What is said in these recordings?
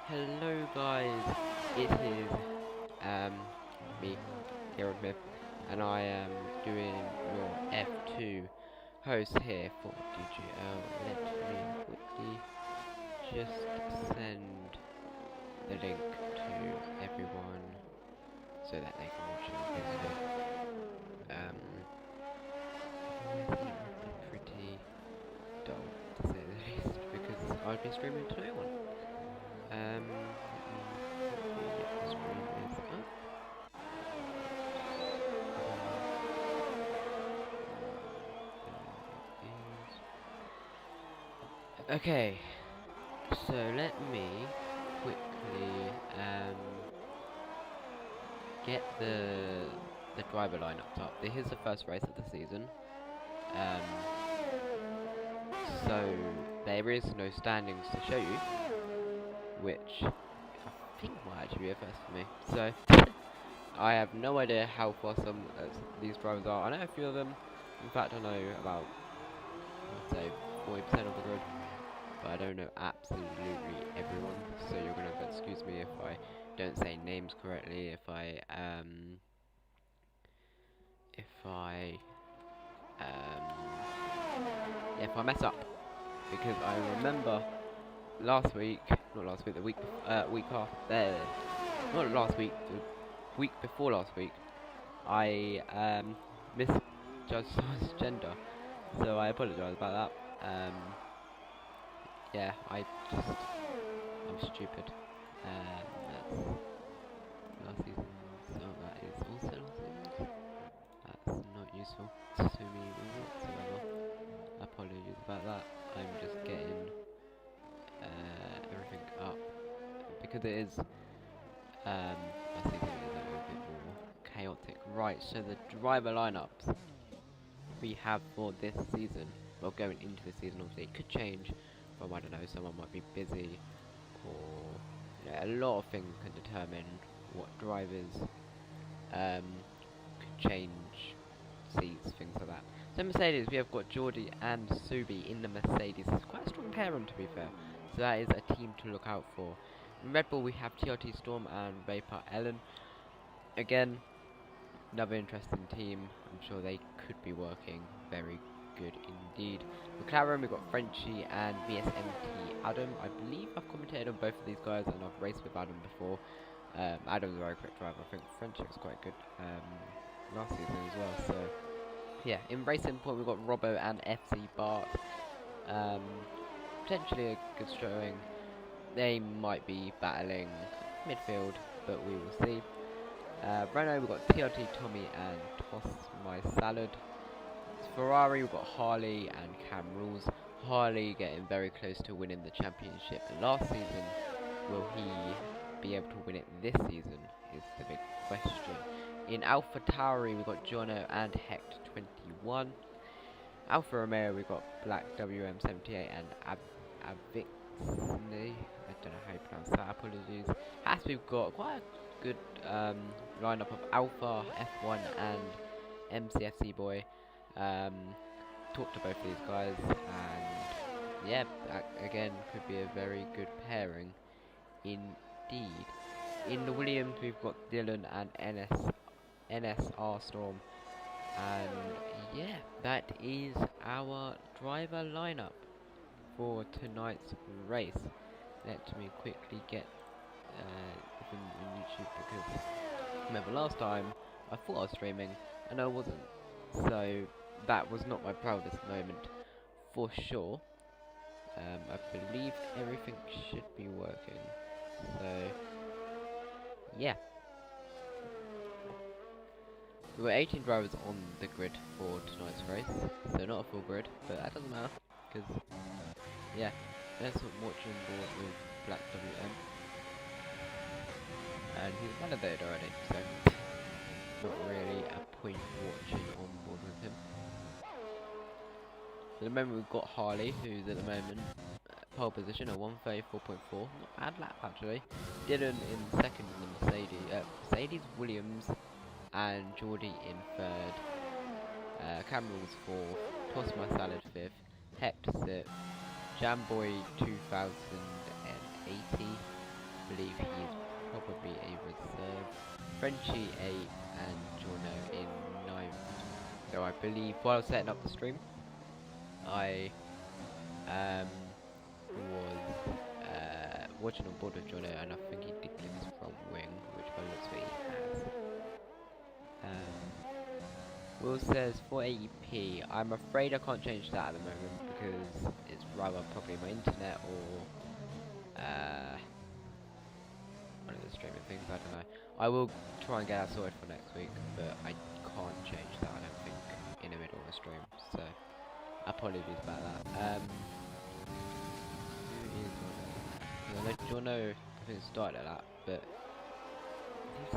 Hello guys, it is me, Kieran Smith, and I am doing your F2 host here for DGL. Let me quickly just send the link to everyone so that they can watch it basically. Otherwise it would be pretty dull to say the least because I'd be streaming to no one. Let me quickly get the stream is up. Okay, so let me quickly get the driver lineups up. This is the first race of the season, um, so there is no standings to show you, which I think might actually be a first for me. So I have no idea how far some these drivers are. I know a few of them. In fact, I know about, I'd say, 40% of the grid. But I don't know absolutely everyone, so you're gonna have to excuse me if I don't say names correctly, if I mess up, because I remember last week, not last week, the week after, not last week, the week before last week, I misjudged someone's gender, so I apologise about that. Yeah, I'm stupid. That's last season, so that is also last season. That's not useful to me whatsoever. Apologies about that. I'm just getting everything up because it is last season is a little bit more chaotic. Right, so the driver lineups we have for this season, well, going into the season, obviously it could change from, I don't know, someone might be busy, or a lot of things can determine what drivers could change seats, things like that. So Mercedes, we have got Geordie and Subi in the Mercedes. It's quite a strong pairing, to be fair. So that is a team to look out for. In Red Bull, we have TRT Storm and Vapor Ellen. Again, another interesting team. I'm sure they could be working very good indeed. McLaren, we've got Frenchie and VSMT Adam. I believe I've commentated on both of these guys and I've raced with Adam before. Adam's a very quick driver. I think Frenchie was quite good last season as well. So yeah, in racing point we've got Robbo and FC Bart. Potentially a good showing. They might be battling midfield, but we will see. Renault, we've got TRT Tommy and Toss My Salad. Ferrari, we've got Harley and Cam Rules. Harley getting very close to winning the championship last season. Will he be able to win it this season is the big question. In Alpha Tauri, we've got Jono and Hect21. Alfa Romeo, we've got Black WM78 and Avixney. I don't know how you pronounce that, apologies. As we've got quite a good lineup of Alpha, F1 and MCFC Boy. Talked to both of these guys, and yeah, that again could be a very good pairing indeed. In the Williams, we've got Dylan and NSR Storm. And yeah, that is our driver lineup for tonight's race. Let me quickly get in YouTube, because remember last time I thought I was streaming and I wasn't. So that was not my proudest moment for sure. I believe everything should be working. So yeah. There were 18 drivers on the grid for tonight's race, so not a full grid, but that doesn't matter, because, yeah, let's watch on board with Black WM, and he's validated already, so not really a point watching on board with him. So at the moment we've got Harley, who's at the moment pole position at 134.4, not bad lap actually. Dylan in second in the Mercedes Williams, and Geordie in third, Cameron's fourth, Toss My Salad fifth, Hector sixth, Jamboy 2080 believe he is probably a reserve. Frenchie 8th and Jono in 9th. So I believe while I was setting up the stream, I was watching on board with Jono, and I think he did clip his front wing, which by the looks of it he has. Will says 480p. I'm afraid I can't change that at the moment because it's rather probably my internet or one of the streaming things, I don't know. I will try and get that sorted for next week, but I can't change that, I don't think, in the middle of a stream, so apologies about that. Who is on that? You'll know, I think it started at that, but I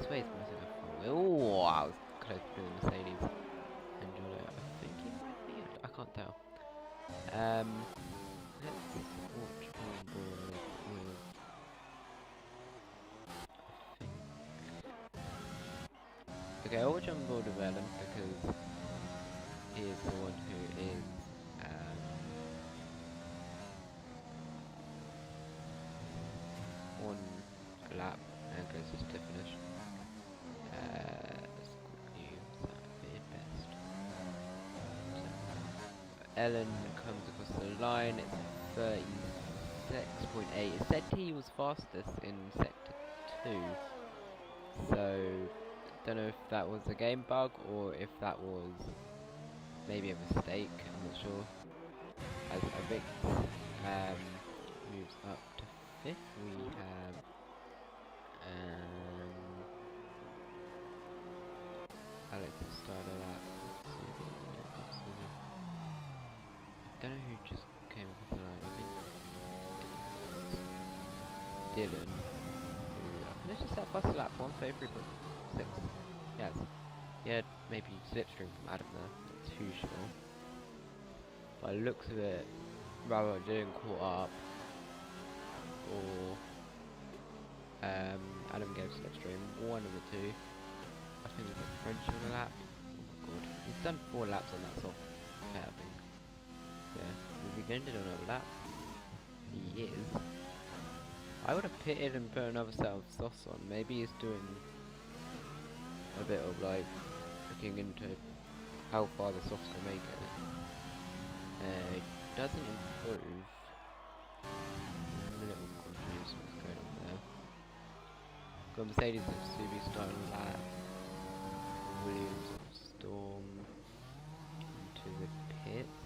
swear he's missing a front wheel. Oh, I was close to the Mercedes. And Jono, I think he might be, I can't tell. Let's watch on board with, okay, I'll watch on board with Ellen because he is the one who is on a lap and closest to finish. Let's quickly use that bit best. So, Ellen comes across the line, it's 36.8. It said he was fastest in sector 2. So, don't know if that was a game bug or if that was maybe a mistake, I'm not sure. As Vic moves up to 5th, we have Alex started at don't know who just came across the line. I think Dylan, who let's just set past the lap 133.6. Yes. Yeah, maybe slipstream from Adam there, not too sure. By the looks of it, rather didn't caught up, or Adam gave slipstream, one of the two. I think we've got French on a lap. Oh my god, he's done 4 laps on that soft pair, I think. Yeah, we've ended on a lap. He is. I would have pitted and put another set of softs on. Maybe he's doing a bit of like looking into how far the softs can make it. It doesn't improve. I'm a little confused what's going on there. Got Mercedes and Subi starting lap. Williams of Storm into the pits.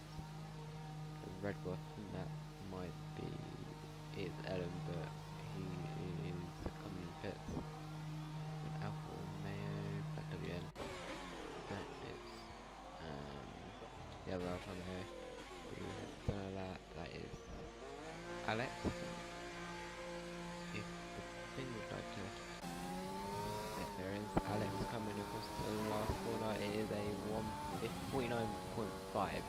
The Red Bull, I think that might be is Ellen, but he is coming in pits. And Alpha Romeo, Black WN. That is the other Alpha Romeo. That is Alex. If the thing would like to, if there is Alex coming across the last corner, it is a 49.5.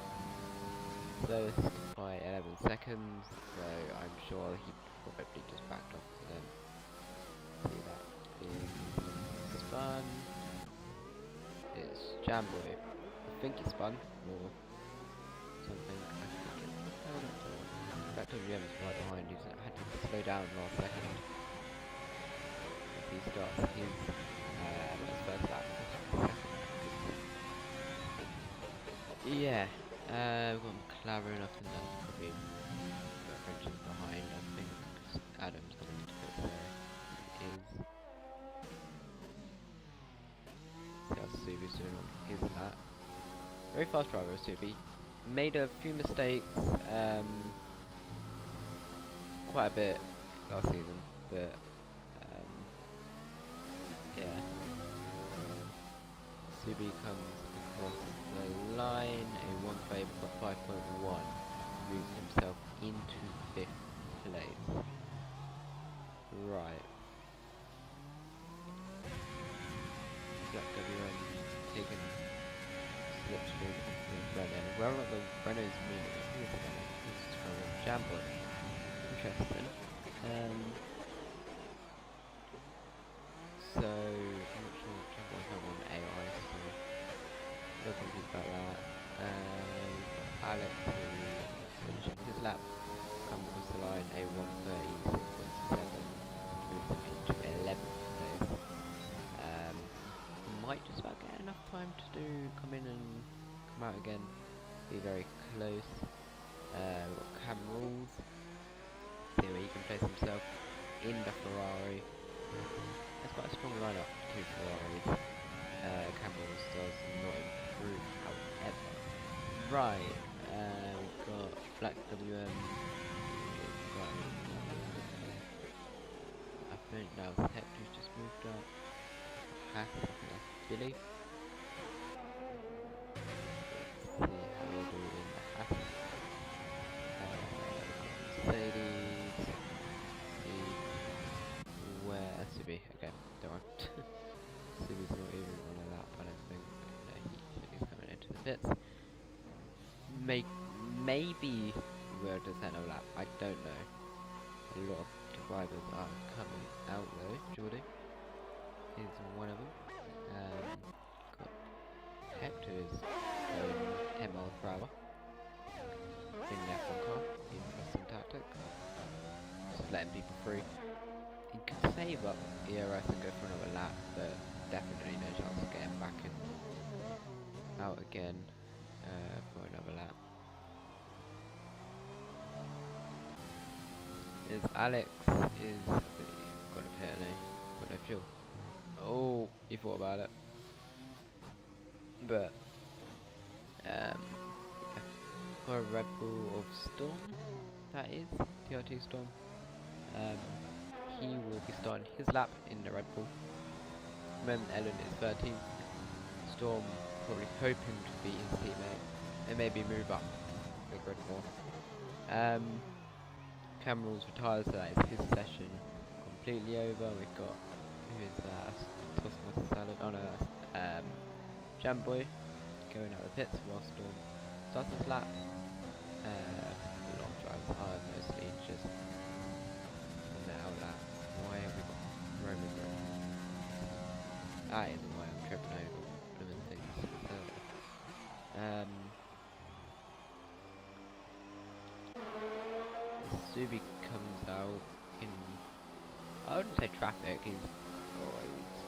Slowest by 11 seconds, so I'm sure he probably just backed off to them. See that is spun. It's Jamboy. I think he spun or something. That WM is right behind. He's had to slow down last second. If he starts his first lap. Yeah, we've got McLaren. I think that's probably French is behind. I think Adam's coming into pit there. He is. See how Subi's doing on his lap. Very fast driver, Subi. Made a few mistakes, quite a bit last season, but yeah. Subi comes across the line, a 1.5.1, moves himself into 5th place. Right. Black WM taken slipstream with Brennan. Where are the Brennan's meaning? Who is the Brennan? This is from Jamboy. Interesting. So, I'm not sure Jamboy's not on AI, so no confused about that. Alex is finishing his lap, comes across the line, a 1:36.7. gets himself in the Ferrari. That's quite a strong lineup, 2 Ferraris. Camels does not improve, however. Right, we've got Black WM. I think now Hector's just moved up. Hack, that's Billy. Let's see how we do in the Hack. Mercedes. Where Subi? Okay, don't worry. Subi's not even on a lap, I don't think. No, he's coming into the pits. Maybe we'll just have a lap. I don't know. A lot of drivers are coming out though. Jordy is one of them. Got Hector is going 10 miles per hour in the F1 car. Interesting tactic. Just letting people through. He could save up ERS and go for another lap, but definitely no chance of getting back in out again for another lap. Is Alex is got a pit, got no fuel. Oh, he thought about it, but for a Red Bull of Storm, that is TRT Storm. He will be starting his lap in the Red Bull. Remember, Ellen is 13th. Storm probably hoping to be his teammate and maybe move up the grid more. Cameron's retired, so that is his session completely over. We've got, who is that? Tosma Salad. Oh no, that's Jamboy going out of the pits while Storm starts his lap. A lot of drivers are mostly just now laps. Why have we got Roman Reigns? That is why I'm tripping over blooming things. Subi comes out in, I wouldn't say traffic, he's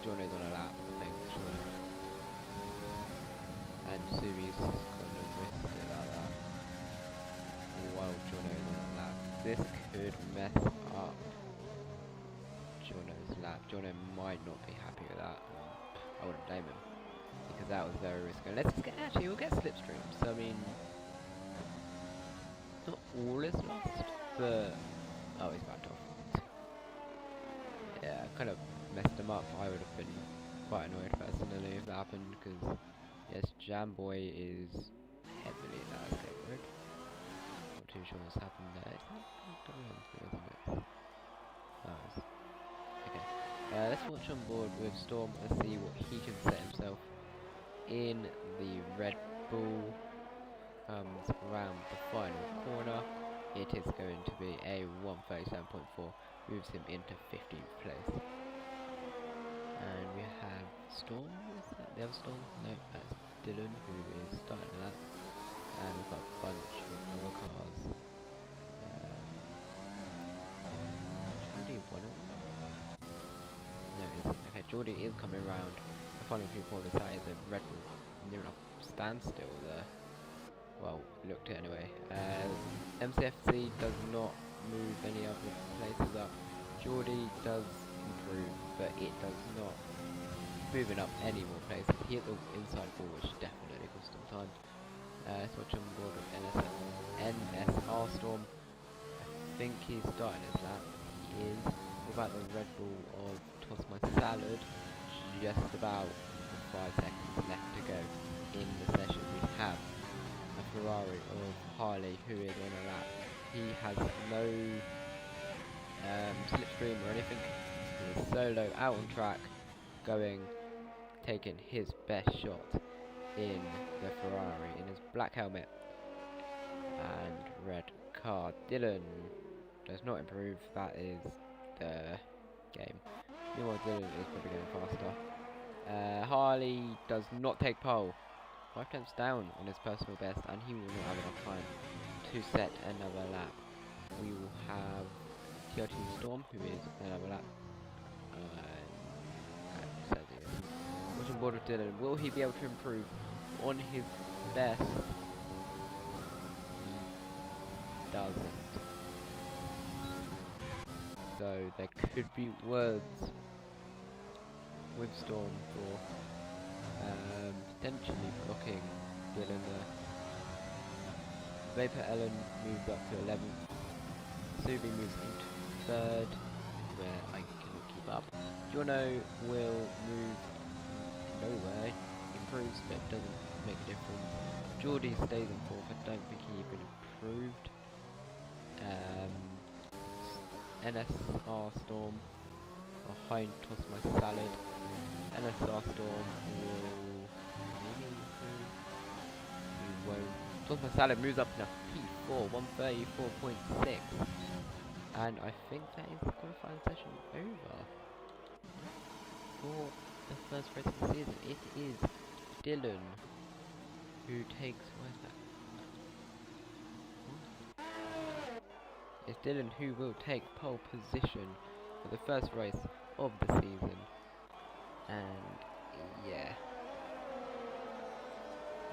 Jono's on a lap, I think, sure. And Subi's got no risk about that while Jono's on a lap. This could mess up Jono's lap. Jono might not be happy with that. I wouldn't blame him, because that was very risky. Actually, we'll get slipstreams. I mean, not all is lost, but oh, he's backed off. Yeah, kind of messed him up. I would have been quite annoyed personally if that happened, because yes, Jamboy is heavily in that escape road. Not too sure what's happened there. It's not isn't it? Oh, okay. Let's watch on board with Storm and see what he can set himself in the Red Bull. Comes around the final corner. It is going to be a 137.4, moves him into 15th place. And we have Storm, is that the other Storm? No, that's Dylan, who is starting that. And we've got a bunch of other cars. Jordy won it? No, it isn't. Okay, Jordy is coming around the final few corners. That is a Red Bull near enough standstill there. Well, looked at anyway. MCFC does not move any other places up. Jordy does improve, but it does not moving up any more places. He hit the inside ball, which definitely cost him time. Switch on board with NSR Storm. I think he's starting his lap. He is. What about the Red Bull of Toss My Salad? Just about 5 seconds left to go in the session. We have a Ferrari of Harley who is on a lap. He has no slipstream or anything. He is solo out on track, taking his best shot in the Ferrari in his black helmet and red car. Dylan does not improve. That is the game. Meanwhile, Dylan is probably going faster. Harley does not take pole. 5 tenths down on his personal best, and he will not have enough time to set another lap. We will have TRT Storm, who is another lap. What's on board with Dylan? Will he be able to improve on his best? He doesn't. so there could be words with Storm for potentially blocking Dylan there. Vapor Ellen moves up to 11th. Subi moves into 3rd, where I cannot keep up. Jono will move nowhere, improves but doesn't make a difference. Geordie stays in 4th, I don't think he even improved. NSR Storm, behind Toss My Salad. NSR Storm will maybe improve. He won't. Toss My Salad moves up to P4, 134.6. And I think that is the qualifying session over for the first race of the season. It is Dylan who takes, where's that? It's Dylan who will take pole position for the first race of the season. And yeah,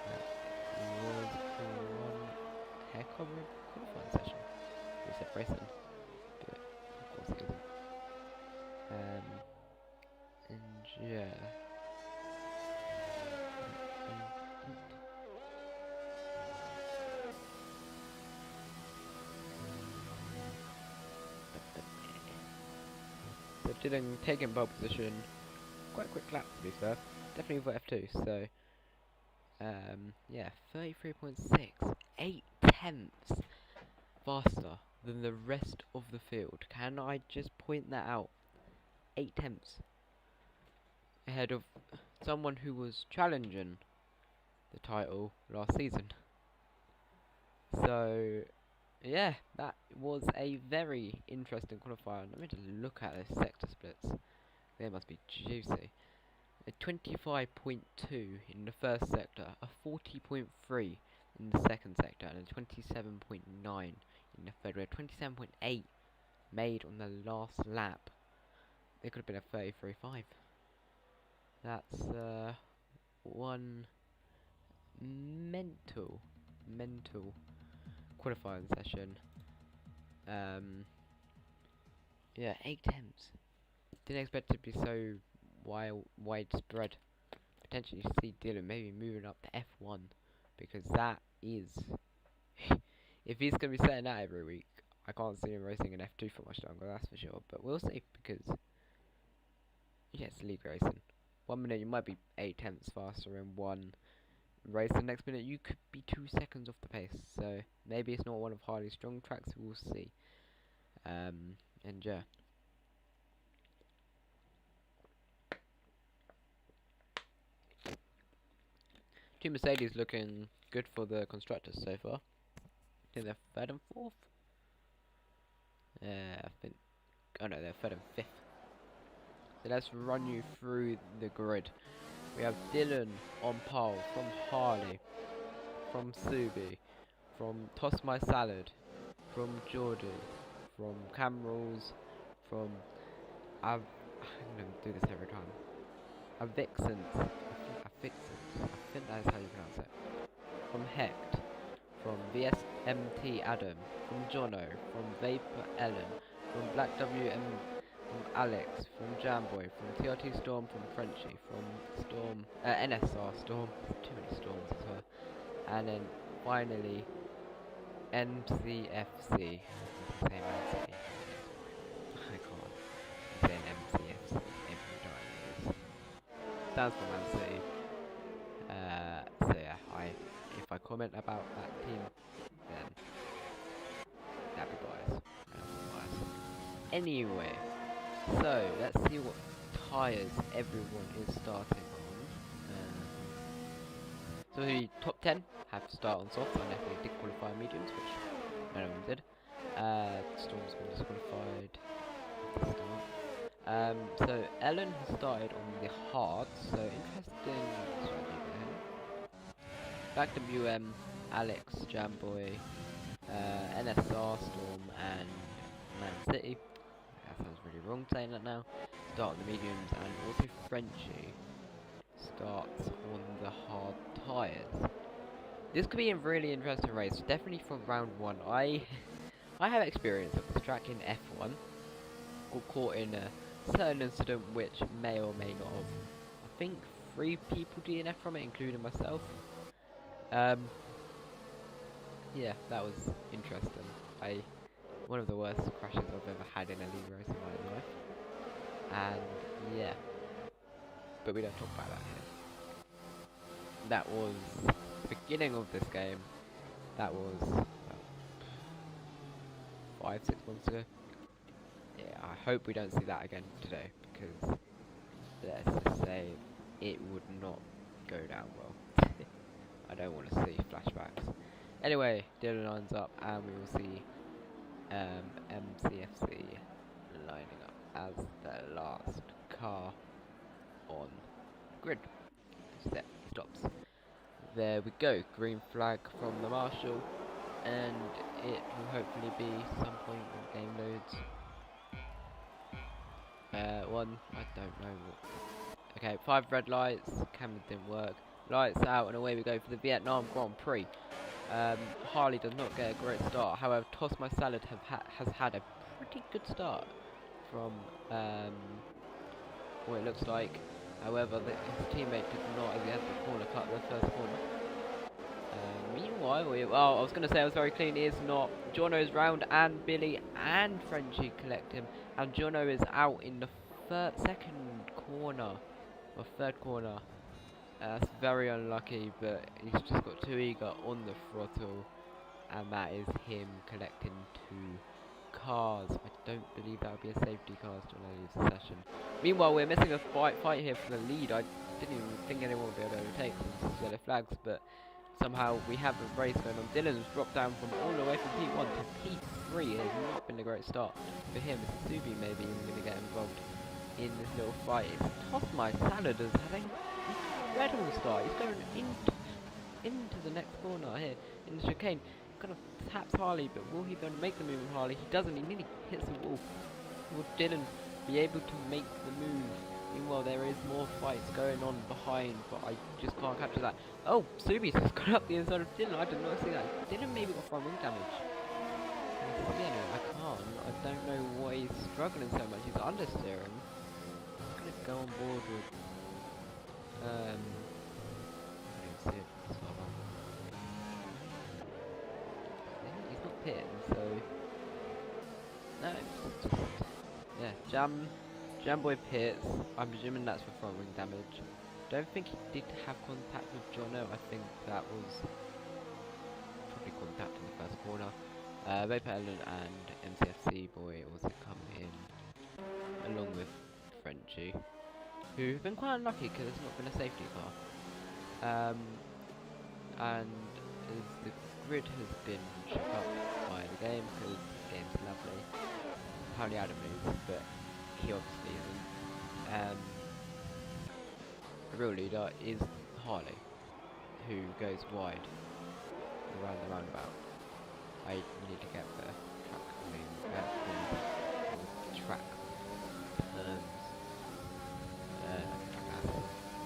that was one heck of a qualifying session. We said racing, but of course it isn't. And yeah. So Dylan taking pole position, quite a quick lap to be fair, definitely for F2, so yeah, 33.6, 8 tenths faster than the rest of the field. Can I just point that out? 8 tenths ahead of someone who was challenging the title last season. So yeah, that was a very interesting qualifier. Let me just look at those sector splits. They must be juicy. A 25.2 in the first sector, a 40.3 in the second sector, and a 27.9 in the third. We had 27.8 made on the last lap. It could have been a 33.5. That's one mental qualifying session. Yeah, 8 temps. Didn't expect it to be so widespread. Potentially see Dylan maybe moving up to F1, because that is if he's gonna be setting that every week, I can't see him racing in F2 for much longer, that's for sure. But we'll see, because yeah, it's league racing. 1 minute you might be 8 tenths faster in one race, the next minute you could be 2 seconds off the pace. So maybe it's not one of Harley's strong tracks, we'll see. And yeah. Team Mercedes looking good for the constructors so far. I think they're 3rd and 4th. I think. Oh no, they're 3rd and 5th. So let's run you through the grid. We have Dylan on pole from Harley, from Subi, from Toss My Salad, from Geordie, from Camrals, from I'm gonna do this every time. Avixens. I think that is how you pronounce it. From Hecht, from VSMT Adam, from Jono, from Vapor Ellen, from Black WM, from Alex, from Jamboy, from TRT Storm, from Frenchie, from Storm, NSR Storm, too many Storms as well, and then finally MCFC. I can't say MCFC every time. Stands for Man City. So yeah, if I comment about that team, then that'd be biased. Anyway, so let's see what tyres everyone is starting on. So the top 10 have to start on softs, unless they did qualify mediums, which none of them did. Storm's been disqualified at the start. So Ellen has started on the hards, so interesting strategy there. Back to WM, Alex, Jamboy, NSR, Storm, and Man City. That sounds really wrong saying that now. Start on the mediums, and also Frenchie starts on the hard tyres. This could be a really interesting race, definitely for round 1. I have experience of this track in F1. got caught in a certain incident which may or may not have. I think 3 people DNF from it, including myself. Yeah, that was interesting. One of the worst crashes I've ever had in a league race in my life. And yeah, but we don't talk about that here. That was the beginning of this game. That was about 5-6 months ago. Yeah, I hope we don't see that again today, because let's just say it would not go down well. I don't want to see flashbacks. Anyway, Dylan lines up and we will see MCFC lining up as the last car on grid. Set stops. There we go, green flag from the marshal, and it will hopefully be some point when game loads. One, I don't know what. Okay, 5 red lights, camera didn't work. Lights out, and away we go for the Vietnam Grand Prix. Harley does not get a great start, however, Toss My Salad has had a pretty good start from what it looks like. However, his teammate did not, as he had the corner cut the first corner. Meanwhile, I was going to say it was very clean. It is not. Jono's round, and Billy and Frenchie collect him, and Jono is out in the second corner, or third corner. That's very unlucky, but he's just got too eager on the throttle, and that is him collecting 2 cars. I don't believe that would be a safety car still leaves the session. Meanwhile, we're missing a fight here for the lead. I didn't even think anyone would be able to overtake since it's yellow flags, but somehow we have a race going on. Dylan's dropped down from all the way from P1 to P3. It has not been a great start for him. Subi maybe even going to get involved in this little fight. It's Toss My Salad is having an incredible start. He's going into the next corner here in the chicane. Kind of taps Harley, but will he be able to make the move with Harley? He doesn't. He nearly hits the wall. Will Dylan be able to make the move? Meanwhile, there is more fights going on behind, but I just can't capture that. Oh, Subi's just got up the inside of Dylan. I did not see that. Dylan maybe got front wing damage. Yeah, no, I can't. I don't know why he's struggling so much. He's understeering. I'm gonna go on board with. I don't see it. It's not on. Yeah, he's not pitting, so. No, it's just. Yeah, Jamboy pits. I'm presuming that's for front wing damage. Don't think he did have contact with Jono. I think that was probably contact in the first corner. Vapor Ellen and MCFC boy also come in along with Frenchie, who've been quite unlucky because it's not been a safety car. And as the grid has been shook up by the game because the game's lovely. Apparently Adam is, but he obviously isn't. The real leader is Harley, who goes wide around the roundabout. I need to get the track, track turns,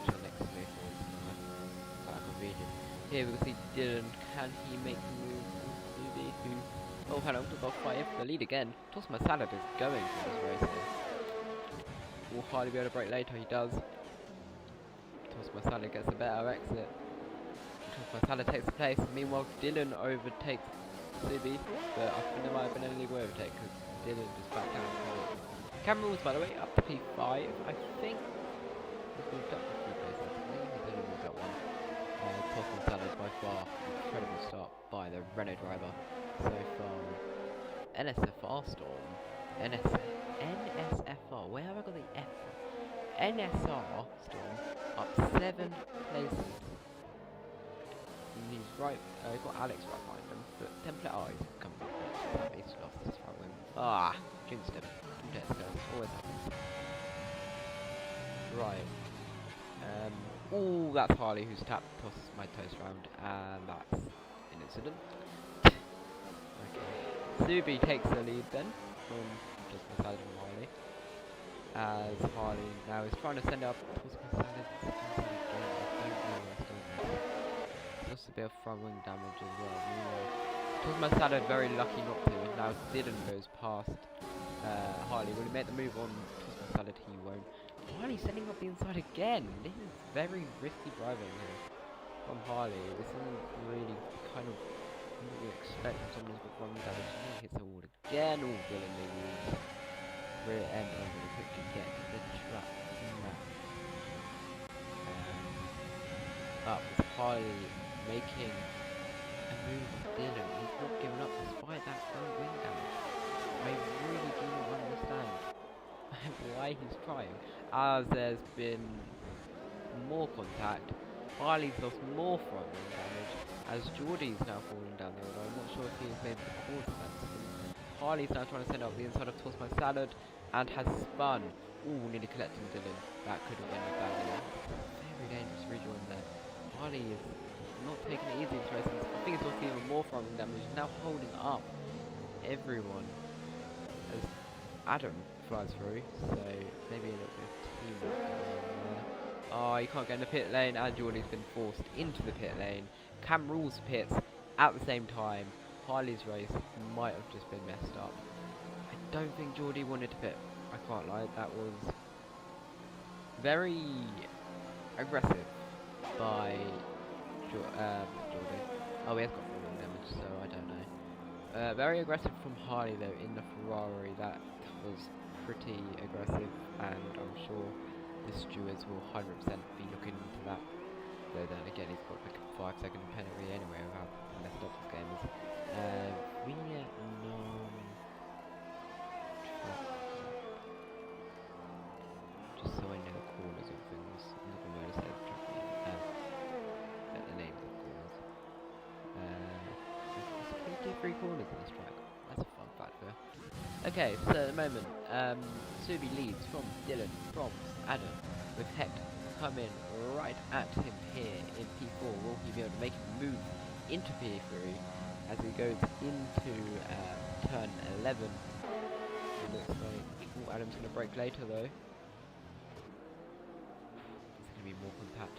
which are next to me for quite convenient. Here we can see Dylan. Can he make the move? Maybe. Oh, hello, we've got 5 for the lead again. Toss My Salad is going for this race here. Will Harley be able to break later? He does. Toss My Salad gets a better exit. Toss My Salad takes the place. Meanwhile, Dylan overtakes Subi, but I think there might have been an illegal overtake because Dylan just backed down. Camera rules, by the way, up to P5. I think we've moved up a few places. I think he's only moved up 1. Toss My Salad by far. Incredible start by the Renault driver so far. NSFR Storm. NSFR. Where have I got the F from? NSR Storm up 7 places. And he's right. He's got Alex right behind him, but Template R is coming back. He's lost his front wing. Ah, jinxed him. Always happens. Right. Oh, that's Harley who's tapped Toss My Toast round, and that's an incident. Subi takes the lead then from Toss My Salad and Harley. As Harley now is trying to send up Toss My Salad. I don't know what's going on. Just a bit of front wing damage as well. Toss My Salad very lucky not to. Now Dylan goes past Harley. Will he make the move on Toss My Salad? He won't. Harley setting up the inside again. This is very risky driving here from Harley. This isn't really kind of what we expect from someone who's got run damage. And he hits the wall again. Oh, Dylan maybe rear end. I'm going to quickly get the trap map. Up with Harley making a move on Dylan. He's not giving up despite that front wing damage. I really do not understand why he's trying, as there's been more contact. Harley's lost more front wing damage, as Geordie's now falling down the road. I'm not sure if he's made the cause of that. Harley's now trying to send out the inside of Toss My Salad, and has spun. Ooh, nearly collecting Dylan. That could have ended badly. Very dangerous rejoin there. Harley is not taking it easy in races. I think it's also even more front wing damage. He's now holding up everyone as Adam flies through, so maybe a little bit of teamwork going on there. Oh, you can't get in the pit lane, and Geordie's been forced into the pit lane. Cam rules pits at the same time. Harley's race might have just been messed up. I don't think Geordie wanted to pit. I can't lie, that was very aggressive by Geordie. Oh, he has got falling damage, so I don't know. Very aggressive from Harley though in the Ferrari. That was pretty aggressive, and I'm sure the stewards will 100% be looking into that. Though then again, he's got like a 5-second penalty anyway of how messed up this game is. Vietnam track. Just so I know the corners of things. I'm not going to say the track name. The names of corners. There's 53 corners in this track. That's a fun fact there. Okay, so at the moment, Subi leads from Dylan, from Adam, with Hecht coming right at him here in P4. Will he be able to make a move into P3 as he goes into turn 11? It looks like Adam's going to brake later though. It's going to be more compact.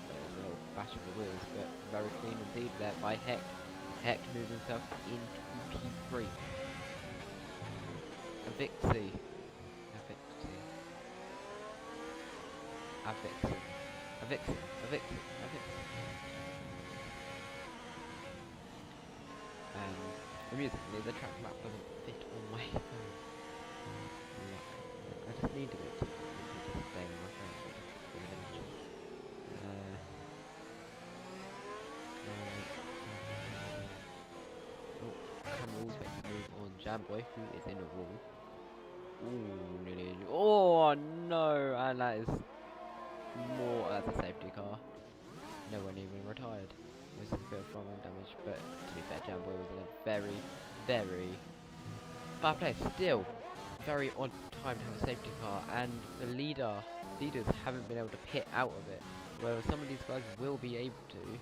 There's a little bash of the wheels, but very clean indeed there by Hecht. Hecht moves himself into P3. Avixi. Amusingly, the track map doesn't fit on my phone. I just need to go to just stay on my phone. Camel's makes a move on Jamboy, who is in a wall. Ooh, nearly. Oh no! And that is more. That's a safety car. No one even retired. This is a bit of front wing damage, but to be fair, Jamboy was in a very, very bad place. Still, very odd time to have a safety car, and the leaders haven't been able to pit out of it. Well, some of these guys will be able to,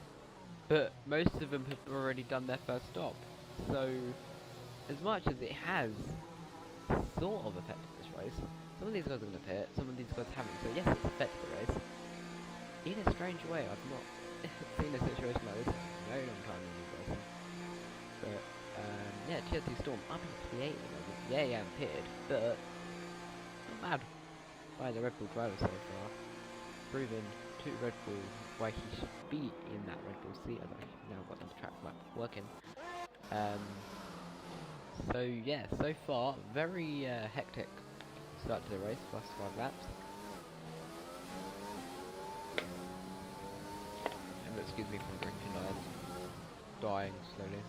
but most of them have already done their first stop. So, as much as it has sort of affected this race, some of these guys are going to pit, some of these guys haven't. So yes, it's affected the race in a strange way. I've not seen a situation like this in a very long time in this racing. But yeah, TRT Storm up into the 8 at the moment. Yeah, yeah, pitted, but not bad by the Red Bull driver so far. Proven to Red Bull why he should be in that Red Bull seat. I've actually now got the track map working. So yeah, so far very hectic start to the race, plus 5 laps. And excuse me for drinking, I'm dying slowly.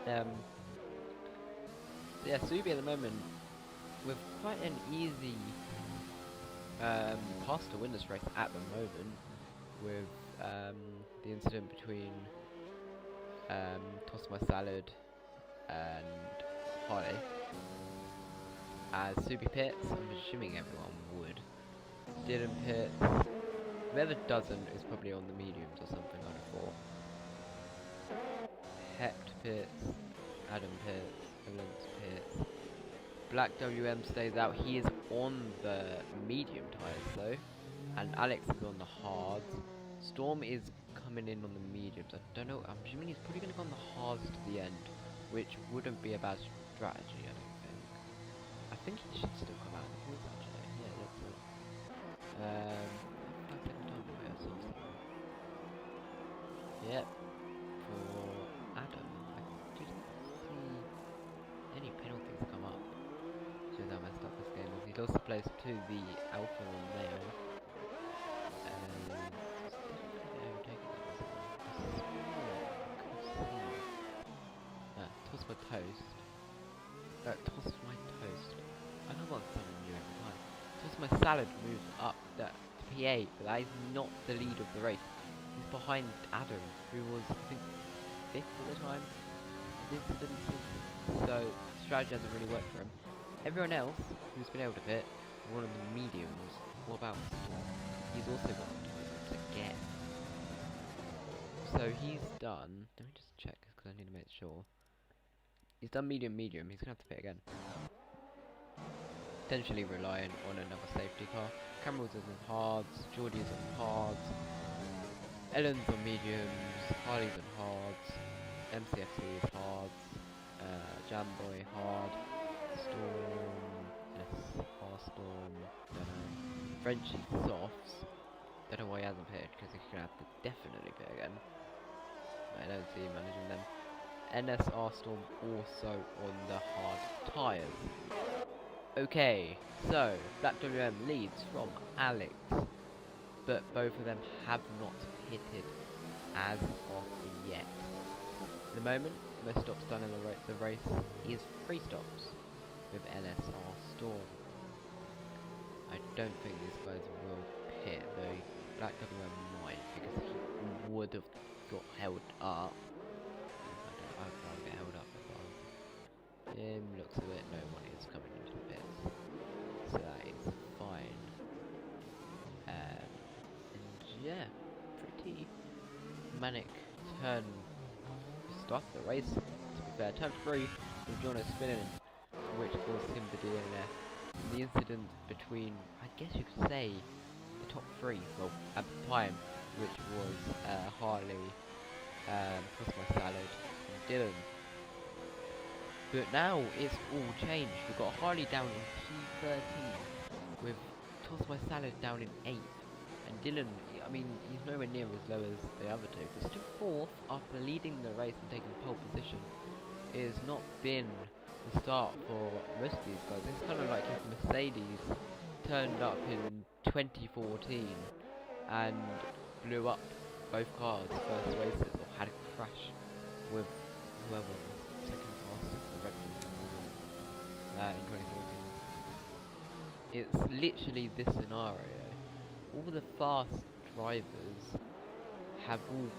So yeah, Subi at the moment with quite an easy path to win this race at the moment, with the incident between Toss My Salad and Holly. As Subi pits, I'm assuming everyone would. Dylan pits. Whoever doesn't is probably on the mediums or something, I thought. Hecht pits, Adam pits, Evelyn's pits. Black WM stays out. He is on the medium tyres though, and Alex is on the hards. Storm is coming in on the mediums. I don't know, I'm assuming he's probably going to go on the hards to the end, which wouldn't be a bad strategy, I don't think. I think he should still come out of the points actually. Yeah, that's it. 5 second time away or something. Yep. For Adam, I didn't see any penalties come up. Shows how messed up this game is. He lost the place to the Alpha male. Toss my toast. Toss my toast. I know what I'm telling you every time. Toss my salad moves up to P8, but that is not the lead of the race. He's behind Adam, who was, I think, 5th at the time. So, strategy hasn't really worked for him. Everyone else who's been able to hit one of the mediums. What about Storm? He's also got the again. So he's done. Let me just check because I need to make sure. He's done medium. He's gonna have to pit again. Potentially reliant on another safety car. Cameron's on hards. Geordie's on hards. Ellen's on mediums. Harley's on hards. MCFC is hards. Jamboy hard. Storm. Storm. Don't know. Frenchie softs. Don't know why he hasn't pitted because he's gonna have to definitely pit again. I don't see him managing them. NSR Storm also on the hard tyres. Okay, so Black WM leads from Alex, but both of them have not pitted as of yet. At the moment, most stops done in the race is 3 stops with NSR Storm. I don't think these guys will pit, though Black WM might, because he would have got held up. I can't get held up as well. Looks a bit, no one is coming into the pits, so that is fine. And yeah, pretty manic turn to start the race. To be fair, turn 3 with Jono spinning, which caused him the DNF. The incident between, I guess you could say, the top 3, well, at the time, which was Harley, Toss My Salad, and Dylan. But now it's all changed. We've got Harley down in P13, with Toss My Salad down in 8th, and Dylan, I mean, he's nowhere near as low as the other two, but still 4th after leading the race and taking pole position. It has not been the start for most of these guys. It's kind of like if Mercedes turned up in 2014 and blew up both cars first races, or had a crash with whoever was second fastest, the Red Bull in 2014. It's literally this scenario. All the fast drivers have all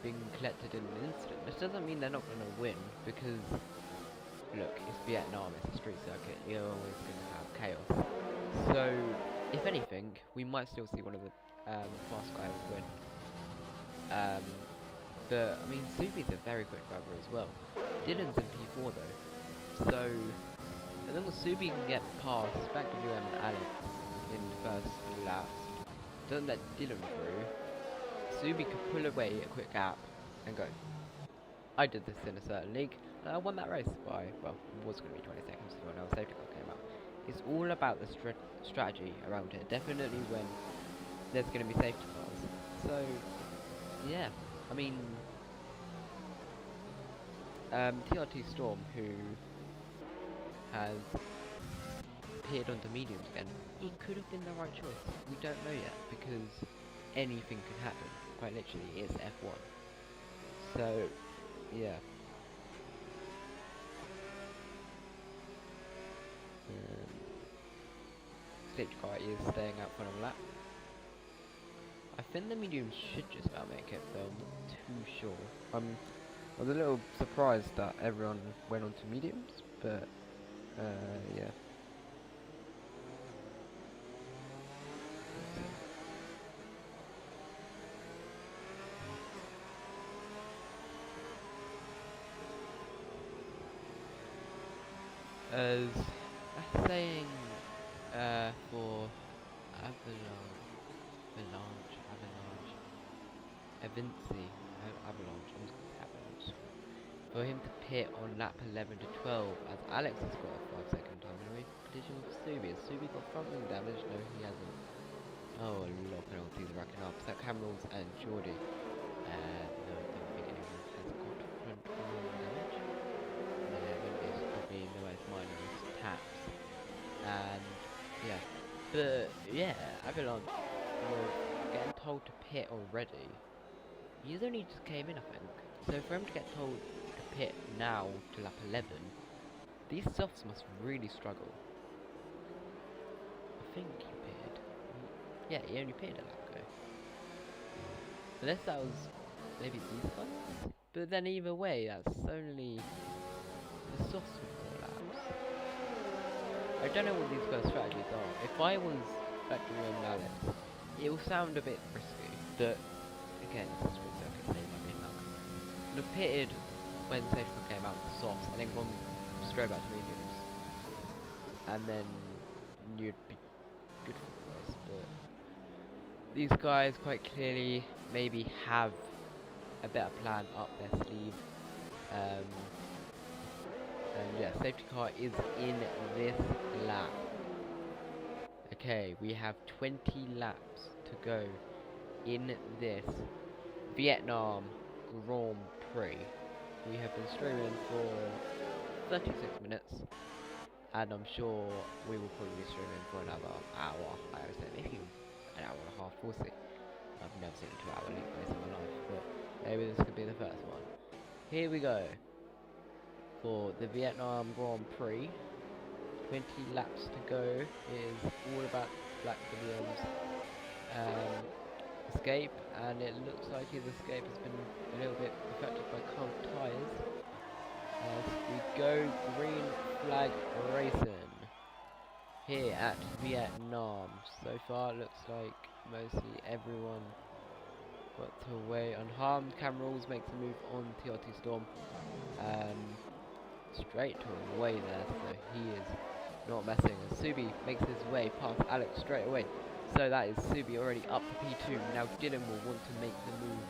been collected in an instant. This doesn't mean they're not going to win, because look, it's Vietnam, it's a street circuit, you're always going to have chaos. So, if anything, we might still see one of the fast guys win. But, I mean, Subi's a very quick driver as well. Dylan's in P4 though. So, as long as Subi can get past Back WM and Alex in the first laps, doesn't let Dylan through, Subi could pull away a quick gap and go. I did this in a certain league, and I won that race by, well, it was going to be 20 seconds when our safety car came out. It's all about the strategy around here, definitely when there's going to be safety cars. So, yeah, I mean, TRT Storm, who has appeared onto mediums again, it could have been the right choice. We don't know yet, because anything could happen. Quite literally, it's F1. So, yeah. Safety car is staying out front of the lap. I think the mediums should just about make it, though I'm not too sure. I was a little surprised that everyone went on to mediums, but yeah. As that's saying for Avalanche, Avinci, Avalanche, I'm just going to say Avalanche, for him to pit on lap 11 to 12, as Alex has got a 5-second time in the competition. Subi got front wing damage? No, he hasn't. Oh, a lot of penalties are racking up. So Camerals and Geordie. No, I don't think anyone has got front wing damage. No, they haven't. It's probably the most minor taps. And yeah, but yeah, Avalanche were getting told to pit already. He's only just came in, I think. So for him to get told to pit now to lap 11, these softs must really struggle. I think he pitted. Yeah, he only pitted a lap ago. Unless that was maybe these guys. But then either way, that's only the softs with 4 laps. I don't know what these guys' strategies are. If I was factoring in Alex, it will sound a bit risky. But again, it's a split circuit, so it might be luck. Would have pitted when safety car came out with the softs and then gone straight back to mediums. And then you'd be good for us, but these guys quite clearly maybe have a better plan up their sleeve. And yeah, safety car is in this lap. Okay, we have 20 laps to go in this Vietnam Grand Prix. We have been streaming for 36 minutes, and I'm sure we will probably be streaming for another hour. I would say maybe an hour and a half. We'll see. I've never seen a 2-hour league race in my life, but maybe this could be the first one. Here we go for the Vietnam Grand Prix. 20 laps to go. It is all about Black Williams' escape, and it looks like his escape has been a little bit affected by cold tyres. As we go green flag racing here at Vietnam. So far it looks like mostly everyone got away unharmed. Camerals makes a move on TRT Storm. Straight to away there, so he is not messing. And Subi makes his way past Alex straight away. So that is Subi already up to P2. Now Dylan will want to make the move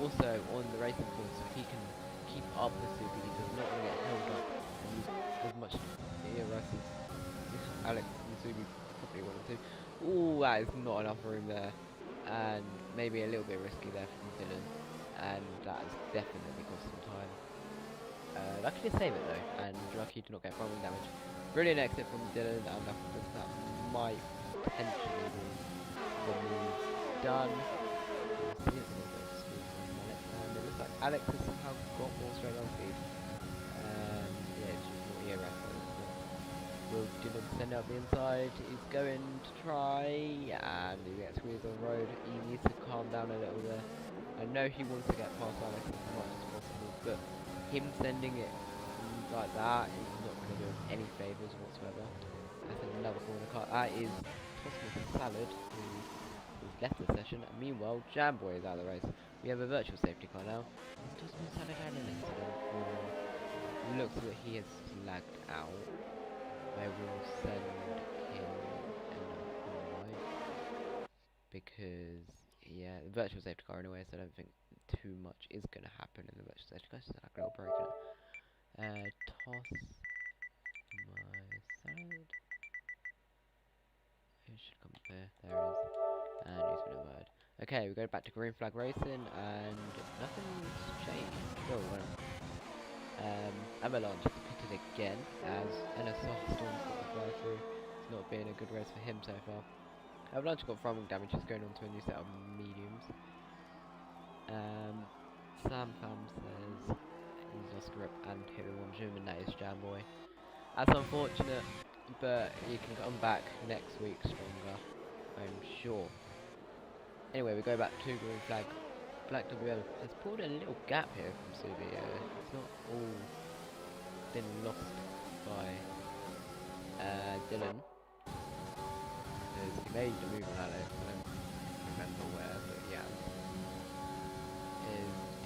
also on the racing course so he can keep up with Subi. He does not want to get held up and use as much ERS as Alex and Subi probably wanted to. Ooh, that is not enough room there. And maybe a little bit risky there from Dylan. And that has definitely cost him time. Lucky to save it though, and lucky to not get front wing damage. Brilliant exit from Dylan, and I think that might potentially be the move done. We'll see it a little bit of speed from Alex, and it looks like Alex has somehow got more straight on speed. Yeah, it's just more ERS. Will Dylan send out the inside? He's going to try, and he gets squeezed on the road. He needs to calm down a little there. I know he wants to get past Alex as much as possible, but him sending it like that is not going to do him any favours whatsoever. That's another corner car. That is Tosmus Salad, who's left the session. And meanwhile, Jamboy is out of the race. We have a virtual safety car now. Is Tosmus Salad had an incident? Or looks like he has lagged out. I will send him another because yeah, the virtual safety car anyway, so I don't think too much is going to happen in the virtual safety car. Just like a little break in it. Toss my salad. It should come up there. There it is. And he's been invited. Okay, we go back to green flag racing, and nothing's changed. Oh, well. Avalanche has pitted again as NSR Storm's got the fly through. It's not been a good race for him so far. Avalanche got front wing damage, he's going on to a new set of mediums. Sam Pham says he's lost grip and hit with one zoom, and that is Jamboy. That's unfortunate, but he can come back next week stronger, I'm sure. Anyway, we go back to green flag. Black WL has pulled a little gap here from Subi. It's not all been lost by Dylan. He made a move on Alex, I don't remember where, but yeah.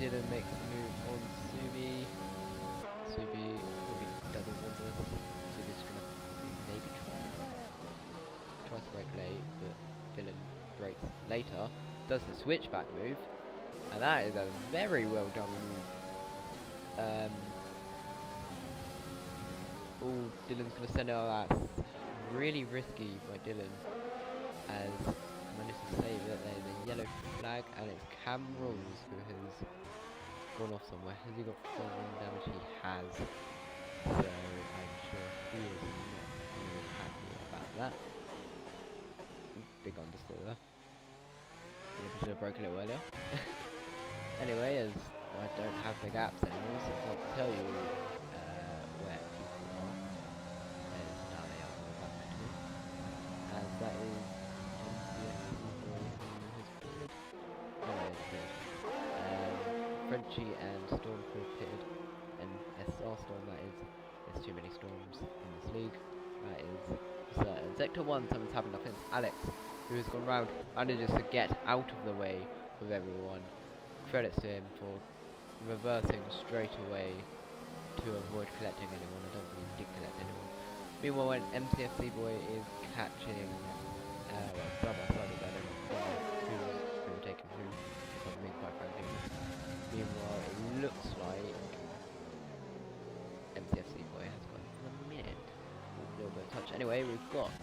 Dylan makes a move on Subi. Subi probably doesn't want this. Subi's gonna maybe try to break late, but Dylan breaks later. Does the switchback move, and that is a very well done move. Oh, Dylan's gonna send out that really risky by Dylan, as managed to save it. There's a yellow flag, and it's Cam Rules who has gone off somewhere. Has he got full wing damage? He has. So I'm sure he is not really happy about that. Big underscore there. Yeah, I should have broken it earlier. Anyway, as I don't have big apps anymore, so I can't tell you where people are. As now they are going back to me. As that is MCSC boy who has pitted. No, it's pitted. Frenchie and Storm who have pitted. And SR Storm, that is. There's too many Storms in this league. That is certain. Sector 1, something's happened. I think it's Alex who has gone round, manages to get out of the way with everyone. Credits to him for reversing straight away to avoid collecting anyone. I don't think he did collect anyone. Meanwhile, when MCFC boy is catching, well, side by side with that, I don't know who were taking who, if I'm being quite frankly. Meanwhile, it looks like MCFC boy has got a minute. A little bit of touch. Anyway, we've got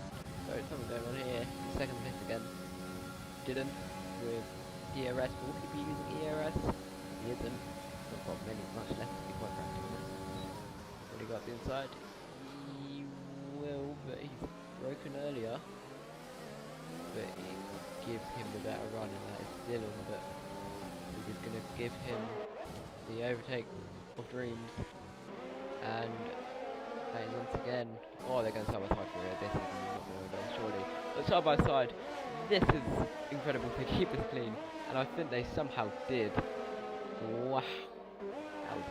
something going on here. Second place again. Dylan with ERS. Will he be using ERS? He isn't. Not got much left to be quite frankly on this. Will he go up the inside? He will, but he's broken earlier. But it gives him the better run, and that is Dylan. But he's going to give him the overtake of dreams. And that is once again. Oh, they're going side by side for it. This is not going to go surely. But side by side, this is incredible to keep us clean. And I think they somehow did. Wow. That was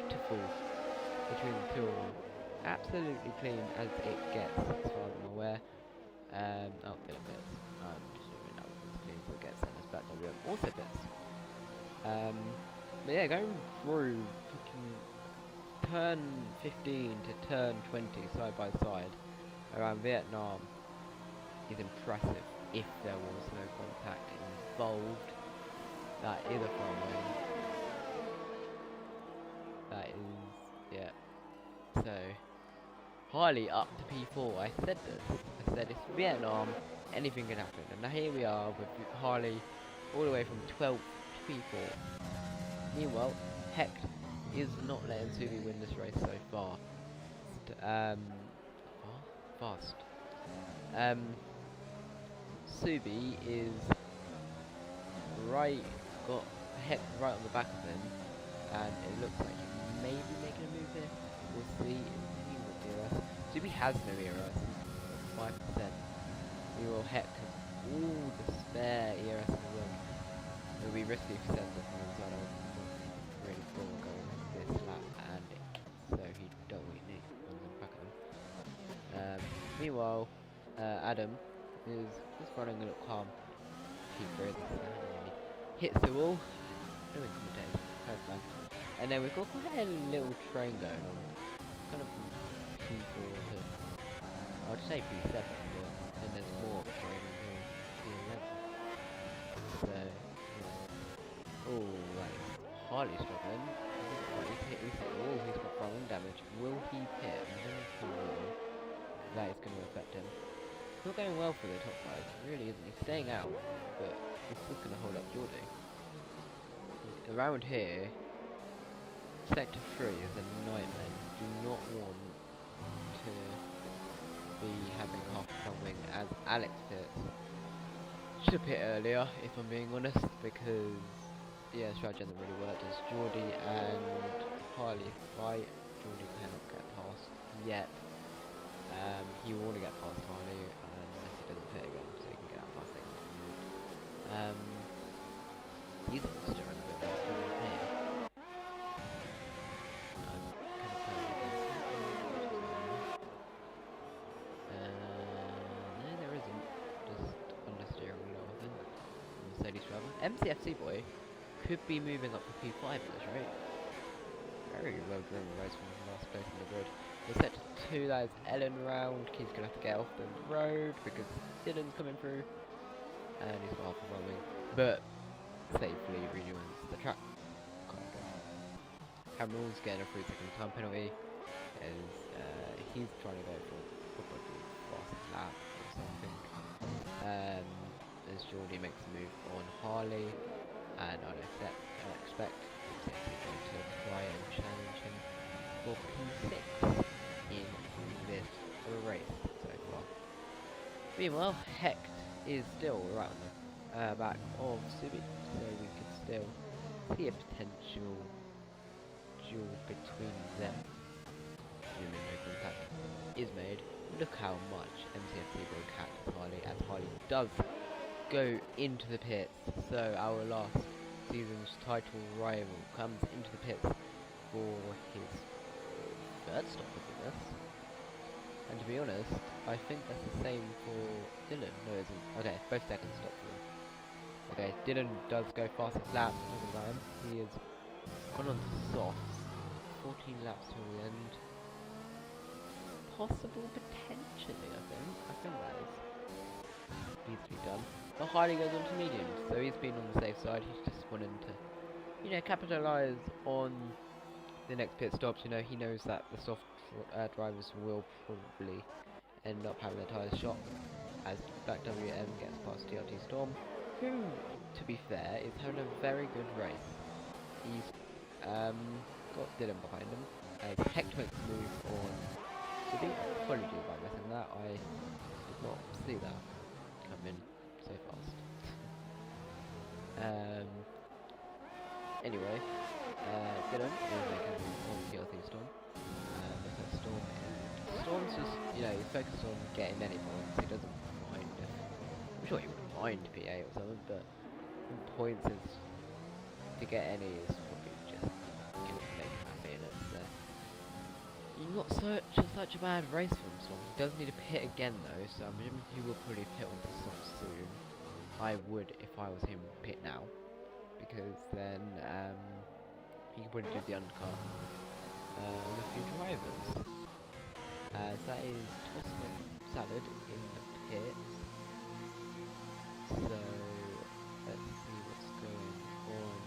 beautiful between the two of them. Absolutely clean as it gets, as far as I'm aware. Oh, Dylan bits. I'm just assuming that was as clean as it gets, and as back WM also bits. But yeah, going through turn 15 to turn 20 side by side around Vietnam is impressive if there was no contact involved. That is a front wing. That is, yeah. So, Harley up to P4. I said this. I said it's Vietnam, anything can happen. And now here we are with Harley all the way from 12th to P4. Meanwhile, Hecht is not letting Subi win this race so far. Fast. Subi is got Hecht right on the back of him, and it looks like he may be making a move here. We'll see. Subi has no ERS, 5%. We will Hecht has all the spare ERS in the world. It will be risky if he sends it from inside. I don't really feel going this lap, and so he don't really need on the back of him. Meanwhile, Adam is just running a little calm. He hits the wall. Doing commentators, first man. And then we've got quite a little train going on. Kind of from P4 to, I'd say P7, but then there's more train until P11. So, yeah. Oh, that is highly struggling. He's hit the wall, he's got front damage. Will he pit? That is going to affect him. It's not going well for the top guys, it really isn't. He's staying out, but he's still going to hold up Geordie. Around here, Sector 3 is a nightmare. You do not want to be having half a front wing as Alex pits. Should have pit earlier, if I'm being honest, because yeah, strategy hasn't really worked as Geordie and Harley fight. Geordie cannot get past yet. He will want to get past Harley unless he doesn't pit again, so he can get out past it. He's still a bit more still here. No, there isn't. Just under steering wheel, I think. Mercedes driver. MCFC boy could be moving up to P5 at this rate. Very well driven race from last place in the grid. We're set to 2, that is Ellen round. He's going to have to get off the road because Dylan's coming through. And he's got half a front wing. But safely rejoins the track. Cameron's getting a 3-second time penalty. As he's trying to go for probably fast as Geordie makes a move on Harley, and I expect MCFC going to try and challenge him for P6 in this race so far. Meanwhile, Hecht is still right on the back of Subi, so we could still see a potential duel between them. Assuming no contact is made. Look how much MCFC will catch Harley, as Harley does go into the pits. So our last season's title rival comes into the pits for his third stop with us. And to be honest, I think that's the same for Dylan. No, it isn't. Okay, both second stops for him. Okay, Dylan does go fastest lap of the time. He is gone on to softs. 14 laps till the end. Possible potentially, I think that is needs to be done. But Harley goes on to mediums, so he's been on the safe side. He's just wanting to, you know, capitalise on the next pit stops. You know, he knows that the soft drivers will probably end up having their tyres shot as Black WM gets past TRT Storm, who, to be fair, is having a very good race. He's got Dylan behind him as Hecht makes a move on City. Apologies about missing that. I did not see that come in so fast. Anyway, Dylan is making a move on TRT Storm. Because Storm's just, you know, he's focused on getting any points. He doesn't mind if, I'm sure he wouldn't mind P8 or something, but points is, to get any is probably just make him happy, and it's not such a bad race for him. Storm. He does need to pit again though, so I'm assuming he will probably pit on the soft soon. I would, if I was him, pit now, because then he can probably do the undercar on a few drivers. That is Tosma Salad in the pits. So let's see what's going on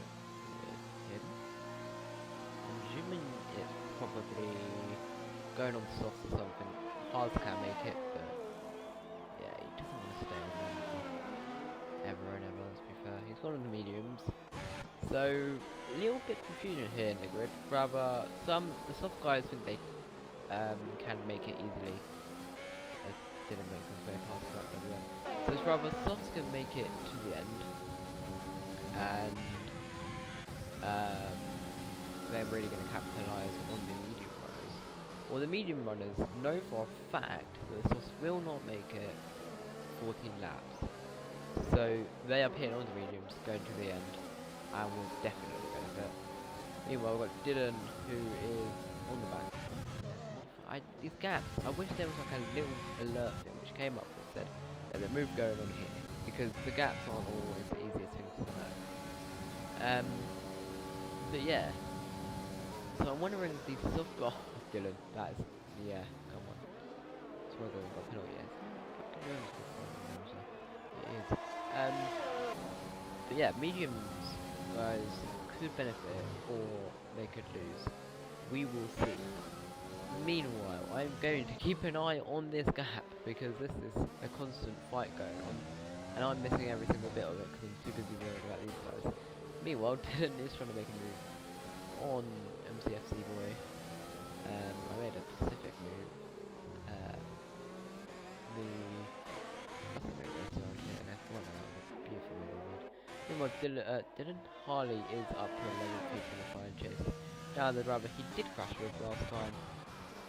with him. I'm assuming it's probably going on soft or something. Hards can make it, but yeah, he doesn't want to stay on them ever and ever, let's be fair. He's gone on the mediums. So a little bit confusion here in the grid. Rather, the soft guys think they can make it easily. Didn't make them very fast at the end. So it's rather softs can make it to the end, and they're really going to capitalise on the medium runners. Or the medium runners know for a fact that the softs will not make it 14 laps. So they are pitting on the mediums, going to the end, and will definitely benefit. Meanwhile, we've got Dylan, who is on the back. These gaps, I wish there was like a little alert thing which came up that said there's a move going on here, because the gaps aren't always the easiest things to know. But yeah, so I'm wondering if these soft guys, Dylan, that is, yeah, come on. It's whether we've got penalty yet. It is. But yeah, mediums guys could benefit or they could lose. We will see. Meanwhile, I'm going to keep an eye on this gap because this is a constant fight going on, and I'm missing every single bit of it because I'm too busy worrying about these guys. Meanwhile, Dylan is trying to make a move on MCFC boy. I made a specific move. Meanwhile, Dylan Harley is up to 11 feet in the fine chase. Now the driver he did crash with last time.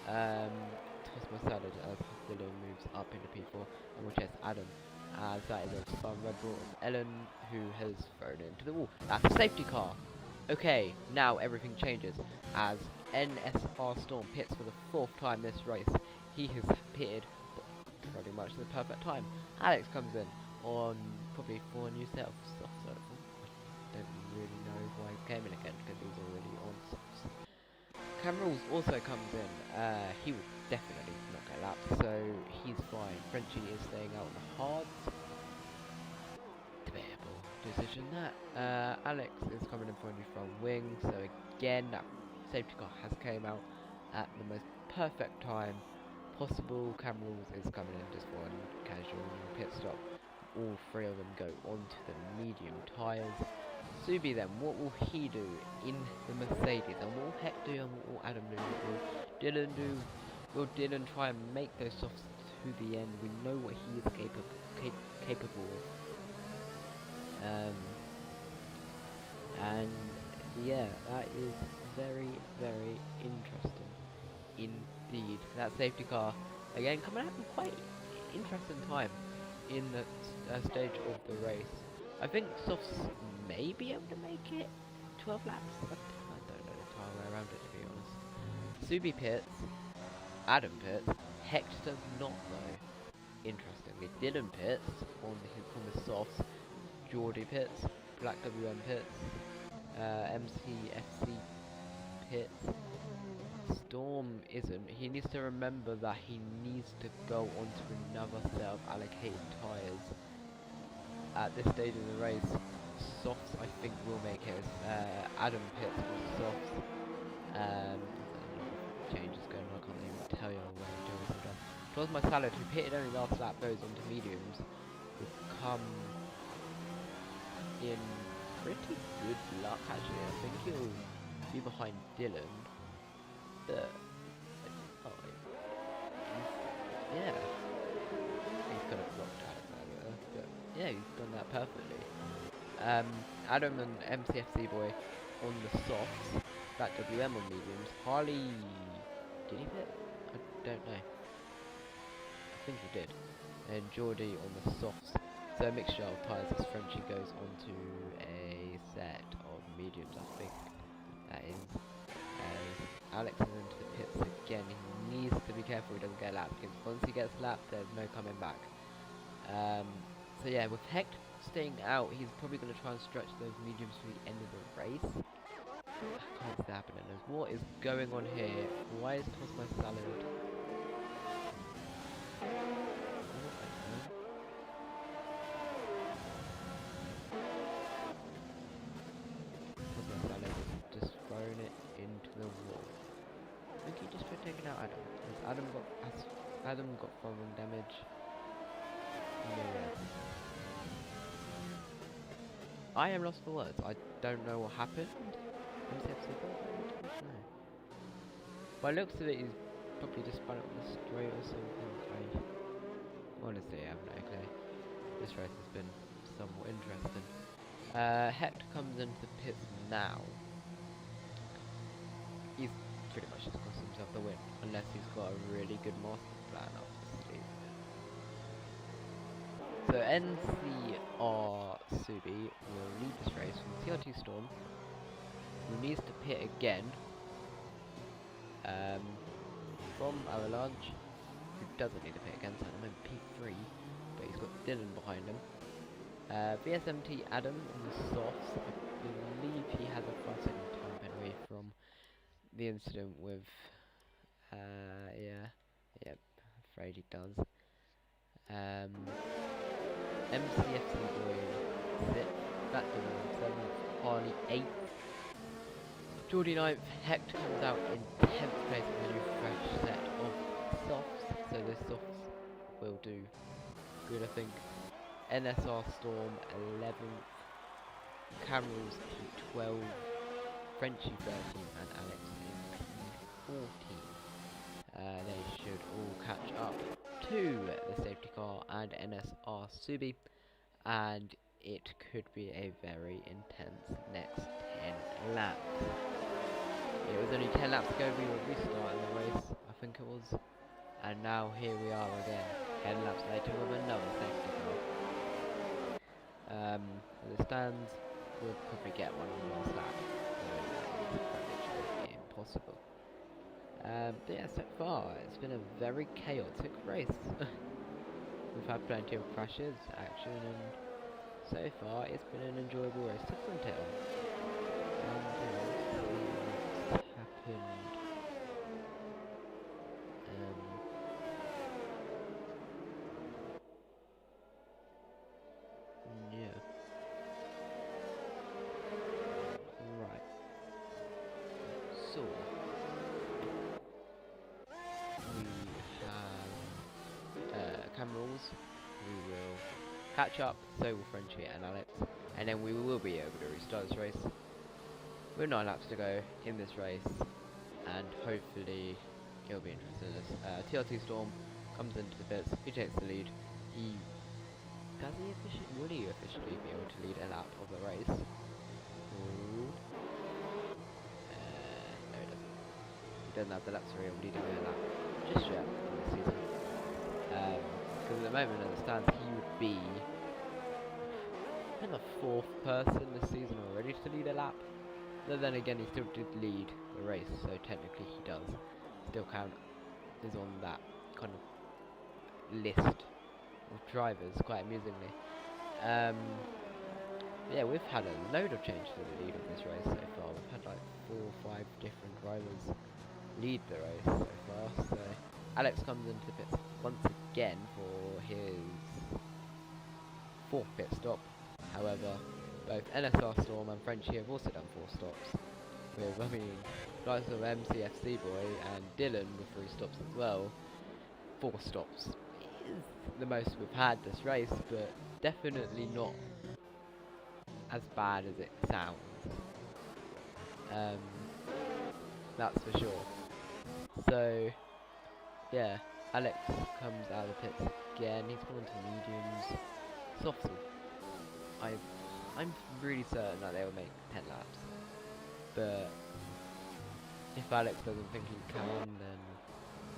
Tosma Salad as Dylan moves up into P4 and will chase Adam, as that is a spun Red Bull of Ellen, who has thrown it into the wall. That's a safety car. Okay, now everything changes as NSR Storm pits for the 4th time this race. He has pitted pretty much the perfect time. Alex comes in on probably for a new set of soft circle. I don't really know why he came in again because he was already on softs. Camerals also comes in. He will definitely not get lapped, so he's fine. Frenchie is staying out on the hards. Debatable decision that. Alex is coming in for a new front wing, so again that safety car has came out at the most perfect time possible. Camerals is coming in just for a casual pit stop. all three of them go onto the medium tyres. Subi then, what will he do in the Mercedes? And what will Heck do and what will Adam do? What will Dylan do? Will Dylan try and make those softs to the end? We know what he is capable of. And yeah, that is very, very interesting indeed. That safety car, again, coming out in quite interesting time in the stage of the race. I think softs may be able to make it 12 laps. I don't know the entire way around it, to be honest. Subi pits, Adam pits, Hecht does not though. Interestingly, Dylan pits on the softs, Geordie pits, Black WM pits, MCFC pits. Storm isn't. He needs to remember that he needs to go onto another set of allocated tyres at this stage of the race. Softs, I think, will make it. Adam pits on softs. There's a lot of changes going on. I can't even tell you where I'm doing this again. Towards my salad, who pitted only last lap, goes onto mediums, will come in pretty good luck actually. I think he'll be behind Dylan, but yeah, he's kind of blocked out of there, but yeah, he's done that perfectly. Adam and MCFC boy on the softs, that WM on mediums. Harley, did he pit? I don't know. I think he did. And Geordie on the softs. So a mixture of tyres as Frenchie goes onto a set of mediums, I think that is. Alex is into the pits again. He needs to be careful he doesn't get lapped, because once he gets lapped, there's no coming back. So yeah, with Hecht staying out, he's probably going to try and stretch those mediums to the end of the race. I can't see that happening. What is going on here? Why is Toss My Salad? Just throwing it into the wall. I think he just tried taking out Adam. Has Adam got following damage? Yeah. I am lost for words. I don't know what happened. MCFC ball? I don't know. By the looks of it, he's probably just spun it on the straight or something. Honestly, I have no clue. This race has been somewhat interesting. Hector comes into the pits now. He's pretty much just cost himself the win, unless he's got a really good master plan up his sleeve. So NCR Subi will lead this race from TRT Storm, who needs to pit again, from Avalanche, who doesn't need to pit again, so I'm in P3, but he's got Dylan behind him. VSMT Adam on the softs. I believe he has a 5-second time penalty from the incident with, yep, afraid he does. MCFC boy 6th, Bat Dylan 7th, Harley 8th, Geordie 9th, Hecht comes out in 10th place with a new fresh set of softs, so the softs will do good, I think. NSR Storm 11th, Camerals P12, Frenchie 13th, and Alex in P14. They should all catch up to the safety car and NSR Subi, and it could be a very intense next 10 laps. It was only 10 laps ago we were restarting the race, I think it was, and now here we are again, 10 laps later with another safety car. As it stands, we'll probably get one on the last lap, so it's literally impossible. But yeah, so far it's been a very chaotic race. We've had plenty of crashes, action, and so far it's been an enjoyable race to front it on. What's happened? Yeah. Right. So we have Camerals, who will catch up, so will Frenchie and Alex, and then we will be able to restart this race. With 9 laps to go in this race, and hopefully it'll be interesting. TRT Storm comes into the pits, he takes the lead. Will he officially be able to lead a lap of the race? Ooh. No, he doesn't. He doesn't have the luxury of leading a lap just yet in the season. Because at the moment, in the stands, he would be the 4th person this season already to lead a lap. But then again, he still did lead the race, so technically he does still count. Is on that kind of list of drivers, quite amusingly. Yeah, we've had a load of change to the lead of this race so far. We've had like 4 or 5 different drivers lead the race so far. So Alex comes into the pits once again for his 4th pit stop. However, both NSR Storm and Frenchie have also done 4 stops. With, likes of MCFC Boy and Dylan with 3 stops as well. 4 stops is the most we've had this race, but definitely not as bad as it sounds. That's for sure. So, yeah, Alex comes out of the pits again. He's gone to mediums. Softs. I'm really certain that they will make 10 laps. But if Alex doesn't think he can, then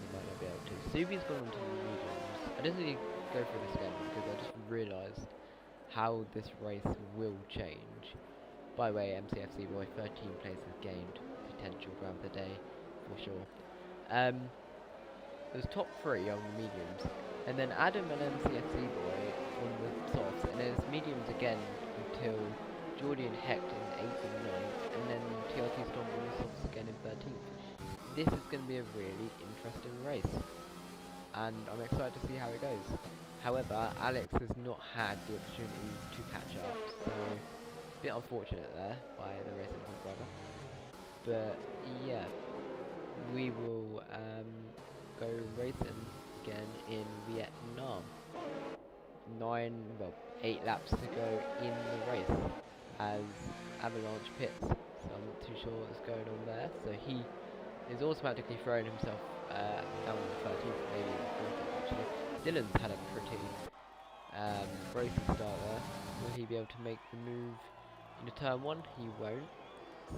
he might not be able to. Subi's gone on to mediums. I didn't really go through this again because I just realised how this race will change. By the way, MCFC Boy, 13 places gained, potential round the day for sure. There's top 3 on the mediums, and then Adam and MCFC Boy on the softs, and then it's mediums again until Geordie and Hecht in 8th and 9th, and then TRT Storm on the softs again in 13th. This is going to be a really interesting race, and I'm excited to see how it goes. However, Alex has not had the opportunity to catch up, so a bit unfortunate there by the racing point driver. But yeah, we will go racing again in Vietnam. 8 laps to go in the race as Avalanche pits, so I'm not too sure what's going on there. So he is automatically throwing himself down on the 13th, maybe the 14th actually. Dylan's had a pretty racy start there. Will he be able to make the move into turn 1? He won't.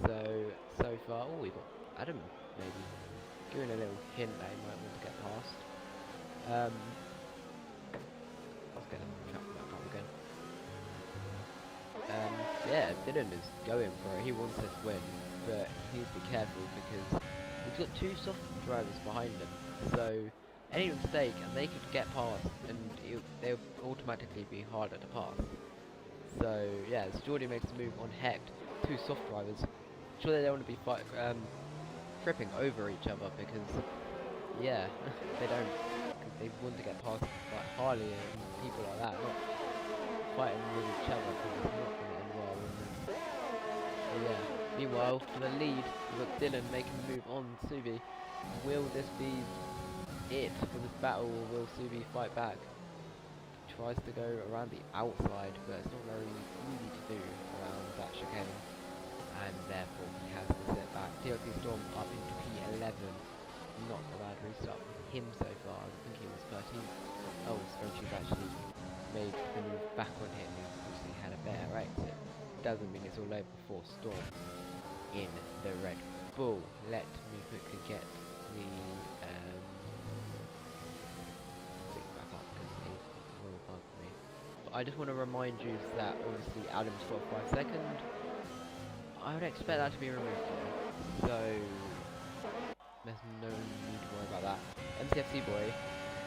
So far, oh, we've got Adam maybe giving a little hint that he might want to get past. Let's get him trapped back up again. Yeah, Dylan is going for it. He wants this win, but he needs to be careful because he's got 2 soft drivers behind him. So any mistake and they could get past, and they'll automatically be harder to pass. So yeah, as Geordie makes the move on Hecht, 2 soft drivers. Sure, they don't want to be tripping over each other because yeah, they don't. Cause they want to get past like Harley and people like that, not fighting with each other because it's not going to end well. And yeah. Meanwhile, for the lead, we've got Dylan making the move on Subi. Will this be it for this battle, or will Subi fight back? Tries to go around the outside, but it's not very easy to do around that chicane, and therefore he has to sit back. TLT Storm up into P11. Not a bad restart for him so far. I think he was 13th. Oh, Spongy's actually made the move back on him, because he had a better exit. Doesn't mean it's all over for Storm in the Red Bull. Let me quickly get the thing back up because it will bug me. But I just want to remind you that obviously Adam's got 5 seconds. I would expect that to be removed though. So there's no need to worry about that. MCFC Boy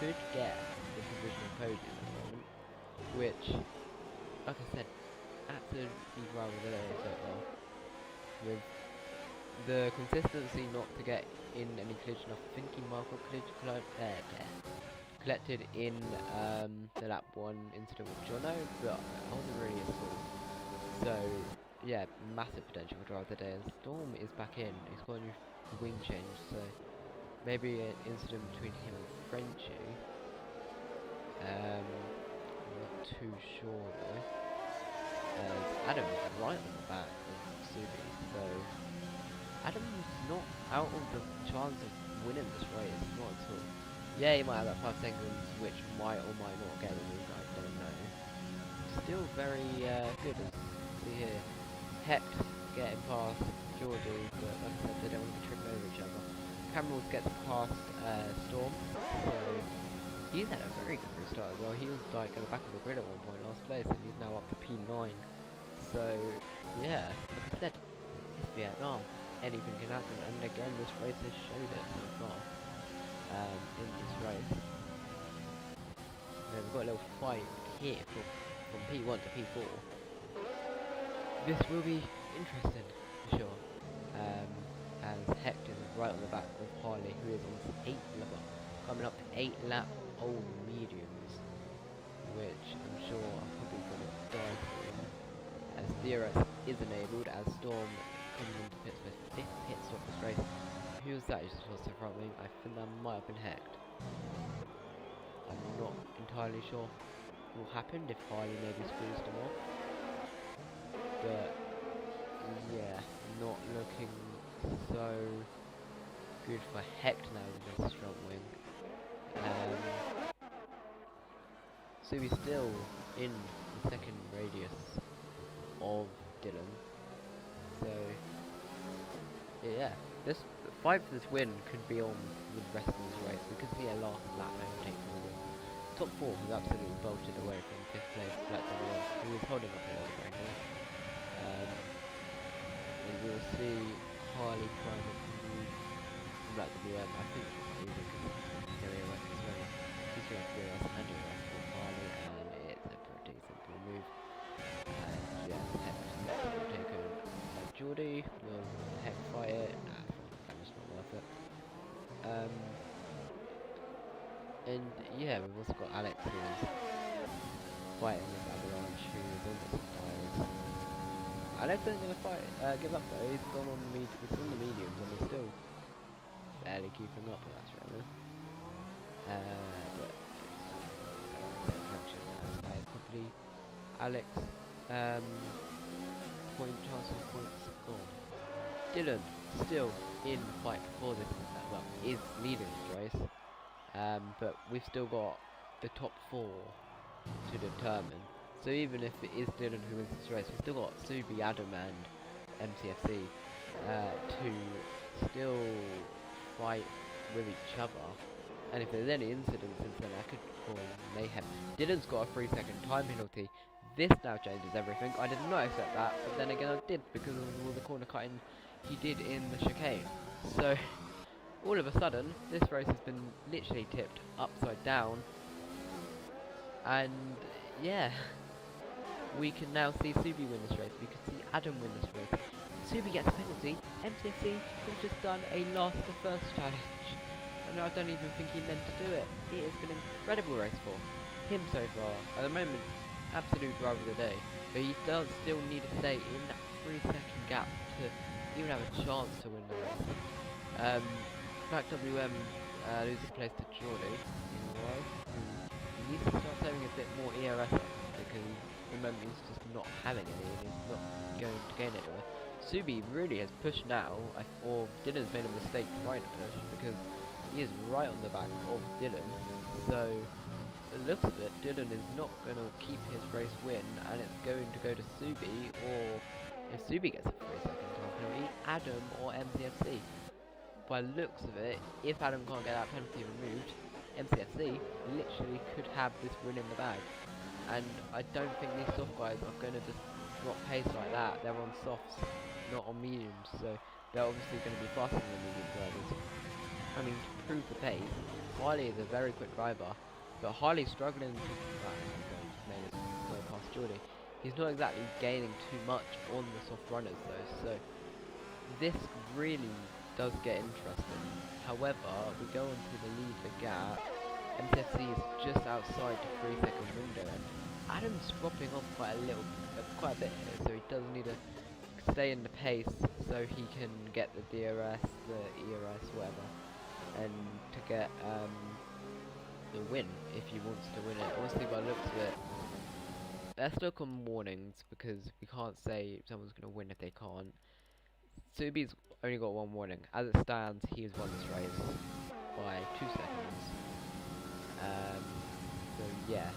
could get the provisional podium at the moment, which, like I said, absolutely rather than so far. With the consistency not to get in any collision, I think he might have collected in the lap 1 incident with Jono, but I wasn't really at all. So yeah, massive potential for drive of the day, and Storm is back in. He's got a new wing change, so maybe an incident between him and Frenchie. I'm not too sure though, as Adam's right on the back of Subi, so Adam's not out of the chance of winning this race, not at all. Yeah, he might have that 5 seconds, which might or might not get the lead, I don't know. Still very good, as you see here. Hecht getting past Geordie, but like I said, they don't want to be tripping over each other. Camerals gets past Storm, so he's had a very good restart as well. He was like at the back of the grid at one point last place, and he's now up to P9. So yeah, like I said, it's Vietnam. Anything can happen, and again, this race has showed it so far. In this race, we've got a little fight here from P1 to P4. This will be interesting for sure. As Hector is right on the back with Harley, who is on 8 lap, coming up to 8 lap old mediums, which I'm sure I'm probably going to die for him, as DRS is enabled, as Storm comes into pits for his 5th pit stop this race. Who was that who just lost the front wing? I think that might have been Hecht. I'm not entirely sure what happened, if Harley maybe squeezed him off. But yeah, not looking so good for Hecht now with this front wing. Subi's still in the second radius of Dylan. So yeah, this fight for this win could be on with the rest of this race. We could see a last lap overtake for the win. Top 4 was absolutely bolted away from 5th place Black WM, who was holding up a little right now. And we'll see Harley trying to move Black WM. I think he's a good area west as well. He's going to DRS and DRS for Harley, and it's a pretty simple move. And yeah, Hecht taken by Geordie. Will Hecht fight it? Nah, that was not worth it. And yeah, we've also got Alex, who is fighting with Avalanche, who is almost dies. Alex isn't going to fight, give up though. He's gone on the he's on the mediums, and he's still barely keeping up with us right now. But probably Alex, chance of points gone. Dylan still in the fight for this, well, is leading this race. But we've still got the top 4 to determine. So even if it is Dylan who wins this race, we've still got Subi, Adam and MCFC to still fight with each other. And if there's any incidences, then I could call mayhem. Dylan's got a 3-second time penalty. This now changes everything. I did not accept that, but then again I did, because of all the corner cutting he did in the chicane. So all of a sudden, this race has been literally tipped upside down, and yeah, we can now see Subi win this race, we can see Adam win this race. Subi gets a penalty, MCFC has just done a last to first challenge, and I don't even think he meant to do it. It has been an incredible race for him so far. At the moment, absolute driver of the day, but he does still need to stay in that 3-second gap to even have a chance to win the race. Black WM loses place to Geordie in a row, who needs to start having a bit more ERS up, because remember he's just not having any and he's not going to gain anywhere. Subi really has pushed now, or Dylan's made a mistake trying to push, because he is right on the back of Dylan. So the looks of it, Dylan is not going to keep his race win, and it's going to go to Subi, or if Subi gets a 3-second time penalty, Adam or MCFC. By looks of it, if Adam can't get that penalty removed, MCFC literally could have this win in the bag. And I don't think these soft guys are going to just drop pace like that. They're on softs, not on mediums, so they're obviously going to be faster than the medium drivers. I mean, to prove the pace, Harley is a very quick driver, but Harley's struggling to go past Geordie. He's not exactly gaining too much on the soft runners though, so this really does get interesting. However, we go on to the lead the gap. MCFC is just outside the 3-second window, and Adam's dropping off quite a bit here, so he does need to stay in the pace so he can get the DRS, the ERS, whatever, and to get the win if he wants to win it. Obviously, by the looks of it, Let's look on warnings because we can't say someone's going to win if they can't. Subi's only got one warning. As it stands, he's won this race by 2 seconds. So yeah.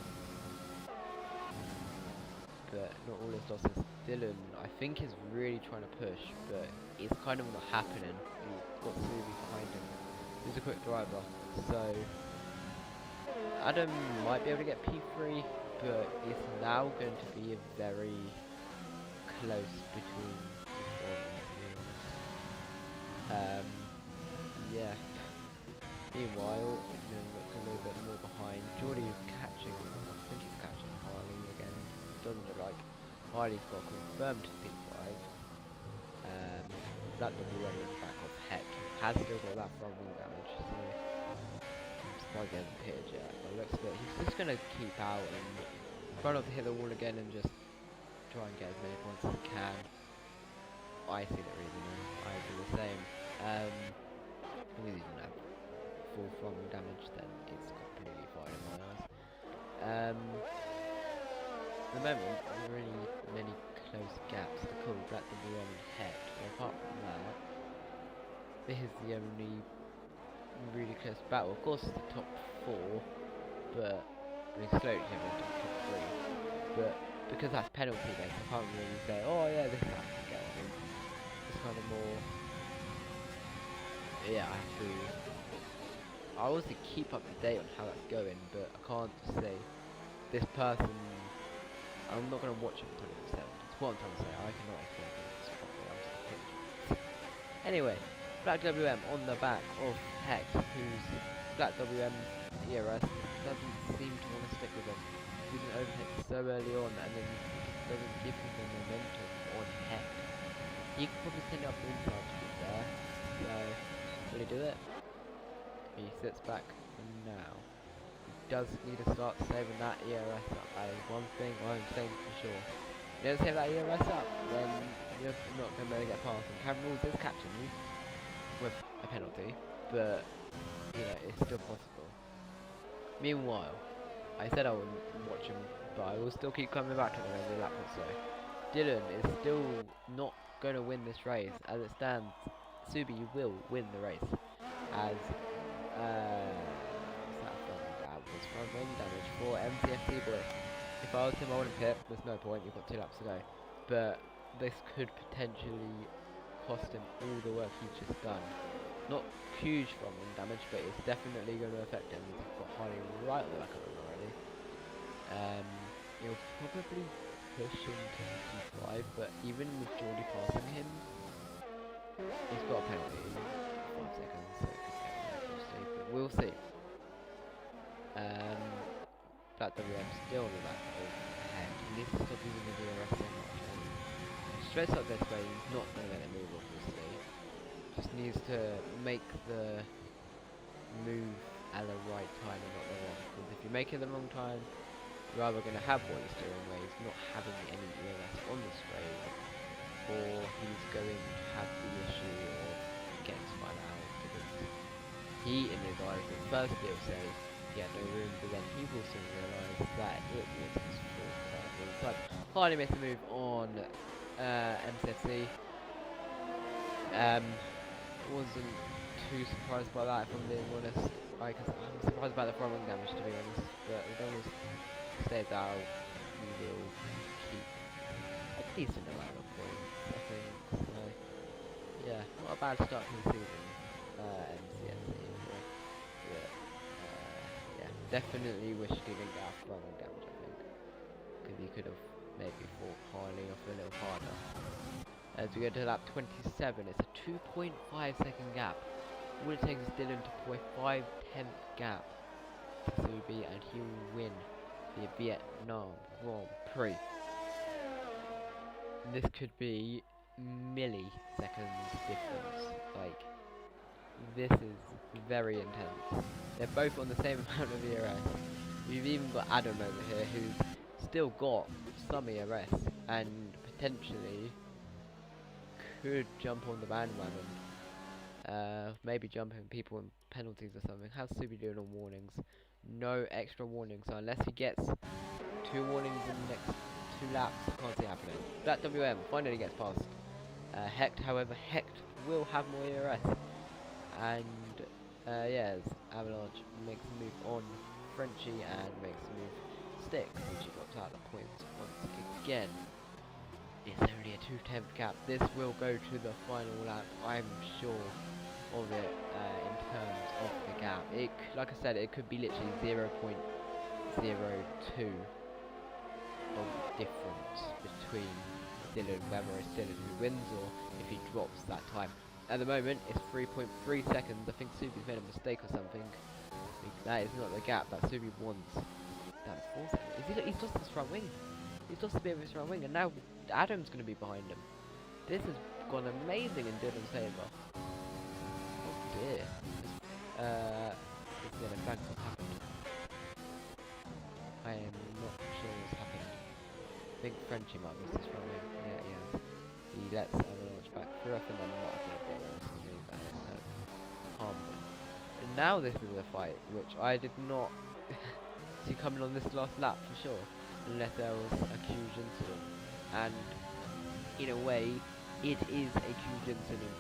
But not all his losses. Dylan, I think, is really trying to push, but it's kind of not happening. He's got Subi behind him. He's a quick driver, so Adam might be able to get P3, but it's now going to be a very close between yeah. Meanwhile, looks a little bit more behind. Geordie is catching, I think he's catching Harley again. Doesn't look like Harley's got confirmed P5. That WM is back off Heck. Has still got that front wing damage, so I'm surprised he hasn't pitted yet. But it looks like he's just gonna keep out and try not to hit the wall again and just try and get as many points as he can. I see the reason. I do the same. As long as he doesn't have full front wing damage, then it's completely fine in my eyes. At the moment, there are really many close gaps to call Black WM and Heck. So apart from that, this is the only really close battle. Of course, it's the top 4, but I mean, slowly getting into the top 3. But because that's penalty based, I can't really say, oh yeah, this happened. It's kind of more, yeah, I have to. I obviously keep up to date on how that's going, but I can't just say this person. I'm not going to watch it 100%. That's what I'm trying to say. I cannot explain this properly. I'm just kidding. Anyway, Black WM on the back of Hex, whose Black WM ERS doesn't seem to want to stick with him. He's an overtake so early on, and then doesn't give him the momentum on Hex. He could probably send it up the inside to be there. So, will he do it? He sits back for now. Does need to start saving that ERS up. That is one thing I'm saying for sure. If you don't save that ERS up, then you're not going to be able to get past him. Cameron Rules is catching you with a penalty, but you know, it's still possible. Meanwhile, I said I wouldn't watch him, but I will still keep coming back to him every lap or so. Dylan is still not going to win this race. As it stands, Subi will win the race. As was front wing damage for MCFC, but if I was him I wouldn't pit, there's no point, you've got 2 laps to go. But this could potentially cost him all the work he's just done. Not huge front wing damage, but it's definitely going to affect him. He's got Harley right on the back of him already. He'll probably push him to 55, but even with Geordie passing him, he's got a penalty in 5 seconds, so it could get but we'll see. Black WM still on the back of Heck. He needs to stop using the DRS so much. Straight up this way, he's not going to let it move, obviously. Just needs to make the move at the right time and not the wrong. Because if you make it the wrong time, you're either going to have what he's doing, where he's not having any ERS on the straight, or he's going to have the issue of getting spun out. Because he, in his eyes, at first he'll say, yeah, no room, but then he will soon realise that it was his fault. But finally makes a move on MCFC. Wasn't too surprised by that, if I'm being honest. I'm surprised by the front wing damage, to be honest. But as long as he stays out, we will keep a decent amount of points, I think. So, yeah, not a bad start to the season, MCFC. Definitely wish he didn't get out front wing damage, I think. Because he could have maybe fought Harley off a little harder. As we go to lap 27, it's a 2.5 second gap. All it takes is Dylan to put a 5/10 gap to Subi, and he will win the Vietnam Grand Prix. This could be milliseconds difference. Like, this is very intense. They're both on the same amount of ERS. We've even got Adam over here who's still got some ERS and potentially could jump on the bandwagon. Maybe jumping people in penalties or something. How's Subi doing on warnings? No extra warnings, so unless he gets 2 warnings in the next 2 laps, can't see it happening. Black WM finally gets past Hecht, however, Hecht will have more ERS. And yes, Avalanche makes a move on Frenchie and makes a move Stick, which he drops out the points once again. It's only a 2/10 gap. This will go to the final lap, I'm sure of it, in terms of the gap. Like I said, it could be literally 0.02 of difference between Dylan, whether it's Dylan who wins or if he drops that time. At the moment, it's 3.3 seconds. I think Subi's made a mistake or something. That is not the gap that Subi wants. That's 4 seconds. He's lost his front wing. He's lost a bit of his front wing, and now Adam's going to be behind him. This has gone amazing in Dylan's favour. Oh dear. It's been a blank what happened. I am not sure what's happened. I think Frenchie might have lost his front wing. Yeah, he has. He lets Avalanche back through. I think there might have been a bit of something that harmed. And now this is a fight which I did not see coming on this last lap for sure, unless there was a huge incident. And in a way, it is a huge incident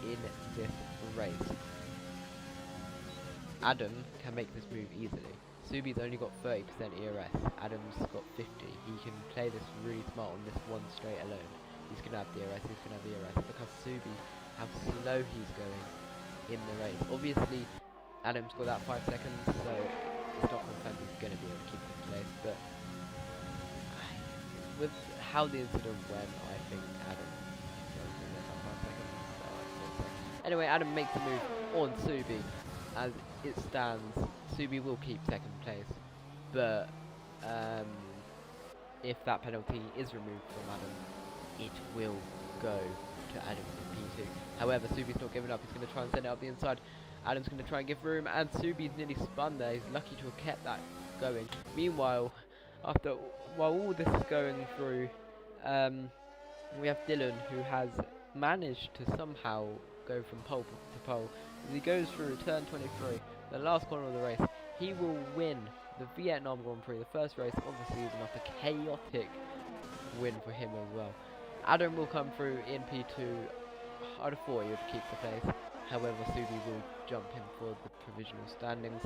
in this race. Adam can make this move easily. Subi's only got 30% ERS, Adam's got 50. He can play this really smart on this one straight alone. He's going to have the ERS, he's going to have the ERS, because Subi, how slow he's going in the race. Obviously, Adam's got that 5 seconds, so it's not confirmed he's going to be able to keep this place, but with how the incident went, I think Adam goes in there for 5 seconds. So I thought so. Anyway, Adam makes a move on Subi. As it stands, Subi will keep second place, but if that penalty is removed from Adam, it will go to Adam in P2. However, Subi's not giving up. He's going to try and send it up the inside. Adam's going to try and give room, and Subi's nearly spun there. He's lucky to have kept that going. Meanwhile, while all this is going through, we have Dylan, who has managed to somehow go from pole to pole. As he goes through turn 23, the last corner of the race, he will win the Vietnam Grand Prix, the first race of the season, after a chaotic win for him as well. Adam will come through in P2. I'd have thought he would keep the place. However, Subi will jump him for the provisional standings.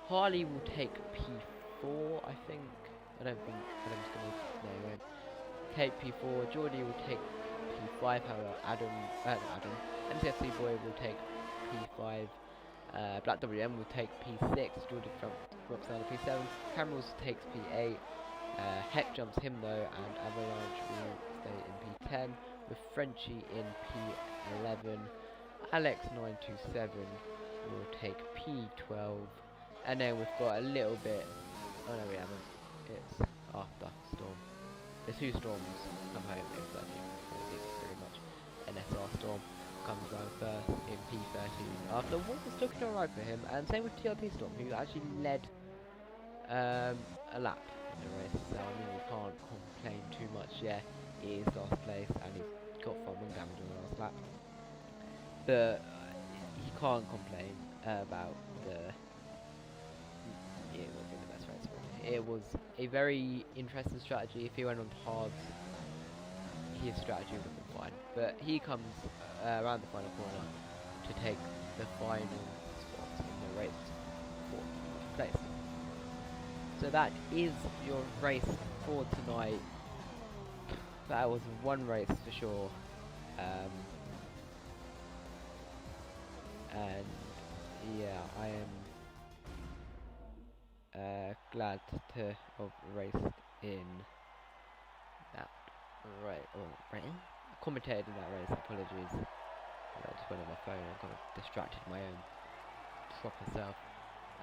Harley will take P4, I think. I don't think Adam's going to... No, he won't. Take P4. Geordie will take P5. However, MCFC Boy will take P5. Black WM will take P6. Geordie drops down to P7. Camrals takes P8. Heck jumps him though, and Avalanche will stay in P10, with Frenchie in P11. Alex927 will take P12, and then we've got a little bit. Oh no, we haven't. It's after Storm. The two Storms come home in 13. Pretty much. NSR Storm comes around first in P13 after what was looking alright for him, and same with TRT Storm, who actually led a lap in the race. So I mean, we can't complain too much. Yeah, he is last place, and he's got front wing damage on the last lap. But he can't complain about the. It wasn't the best race for him. It was a very interesting strategy. If he went on hards, his strategy would have been fine. But he comes around the final corner to take the final spot in the race for place. So that is your race for tonight. That was one race for sure. And yeah, I am glad to have raced in that commentated in that race. Apologies, I just went on my phone and got distracted my own proper self.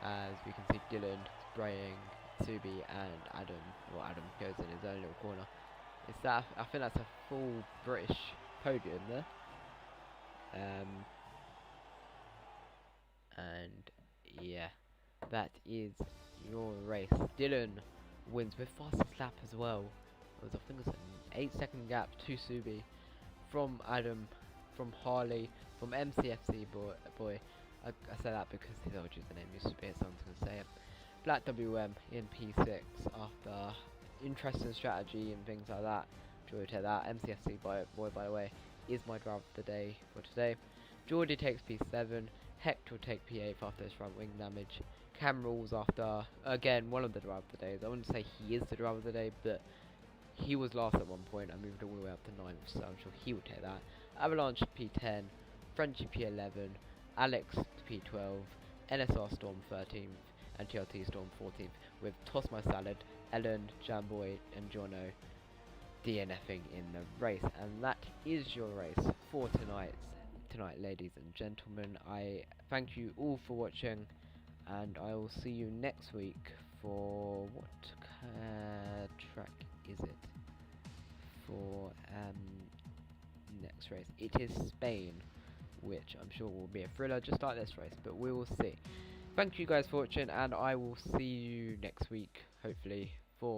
As we can see, Dylan spraying Subi and Adam. Well, Adam goes in his own little corner. It's that, I think that's a full British podium there. And yeah, that is your race. Dylan wins with fastest lap as well. It was, I think it was an 8-second gap to Subi, from Adam, from Harley, from MCFC boy. I say that because his old username used to be it, so I'm just going to say it. Black WM in P6 after interesting strategy and things like that, Geordie take that. MCSC boy, by the way, is my driver of the day for today. Geordie takes P7. Hector will take P8 after his front wing damage. Cam rules after, again, one of the driver of the days. I wouldn't say he is the driver of the day, but he was last at one point. I moved all the way up to 9th, so I'm sure he would take that. Avalanche P10, Frenchie P11, Alex P12, NSR Storm 13th, and TLT Storm 14th, with Toss My Salad, Ellen, Jamboy, and Jono DNFing in the race. And that is your race for tonight, ladies and gentlemen. I thank you all for watching, and I will see you next week for what track is it for next race? It is Spain, which I'm sure will be a thriller just like this race, but we will see. Thank you guys for watching, and I will see you next week, hopefully,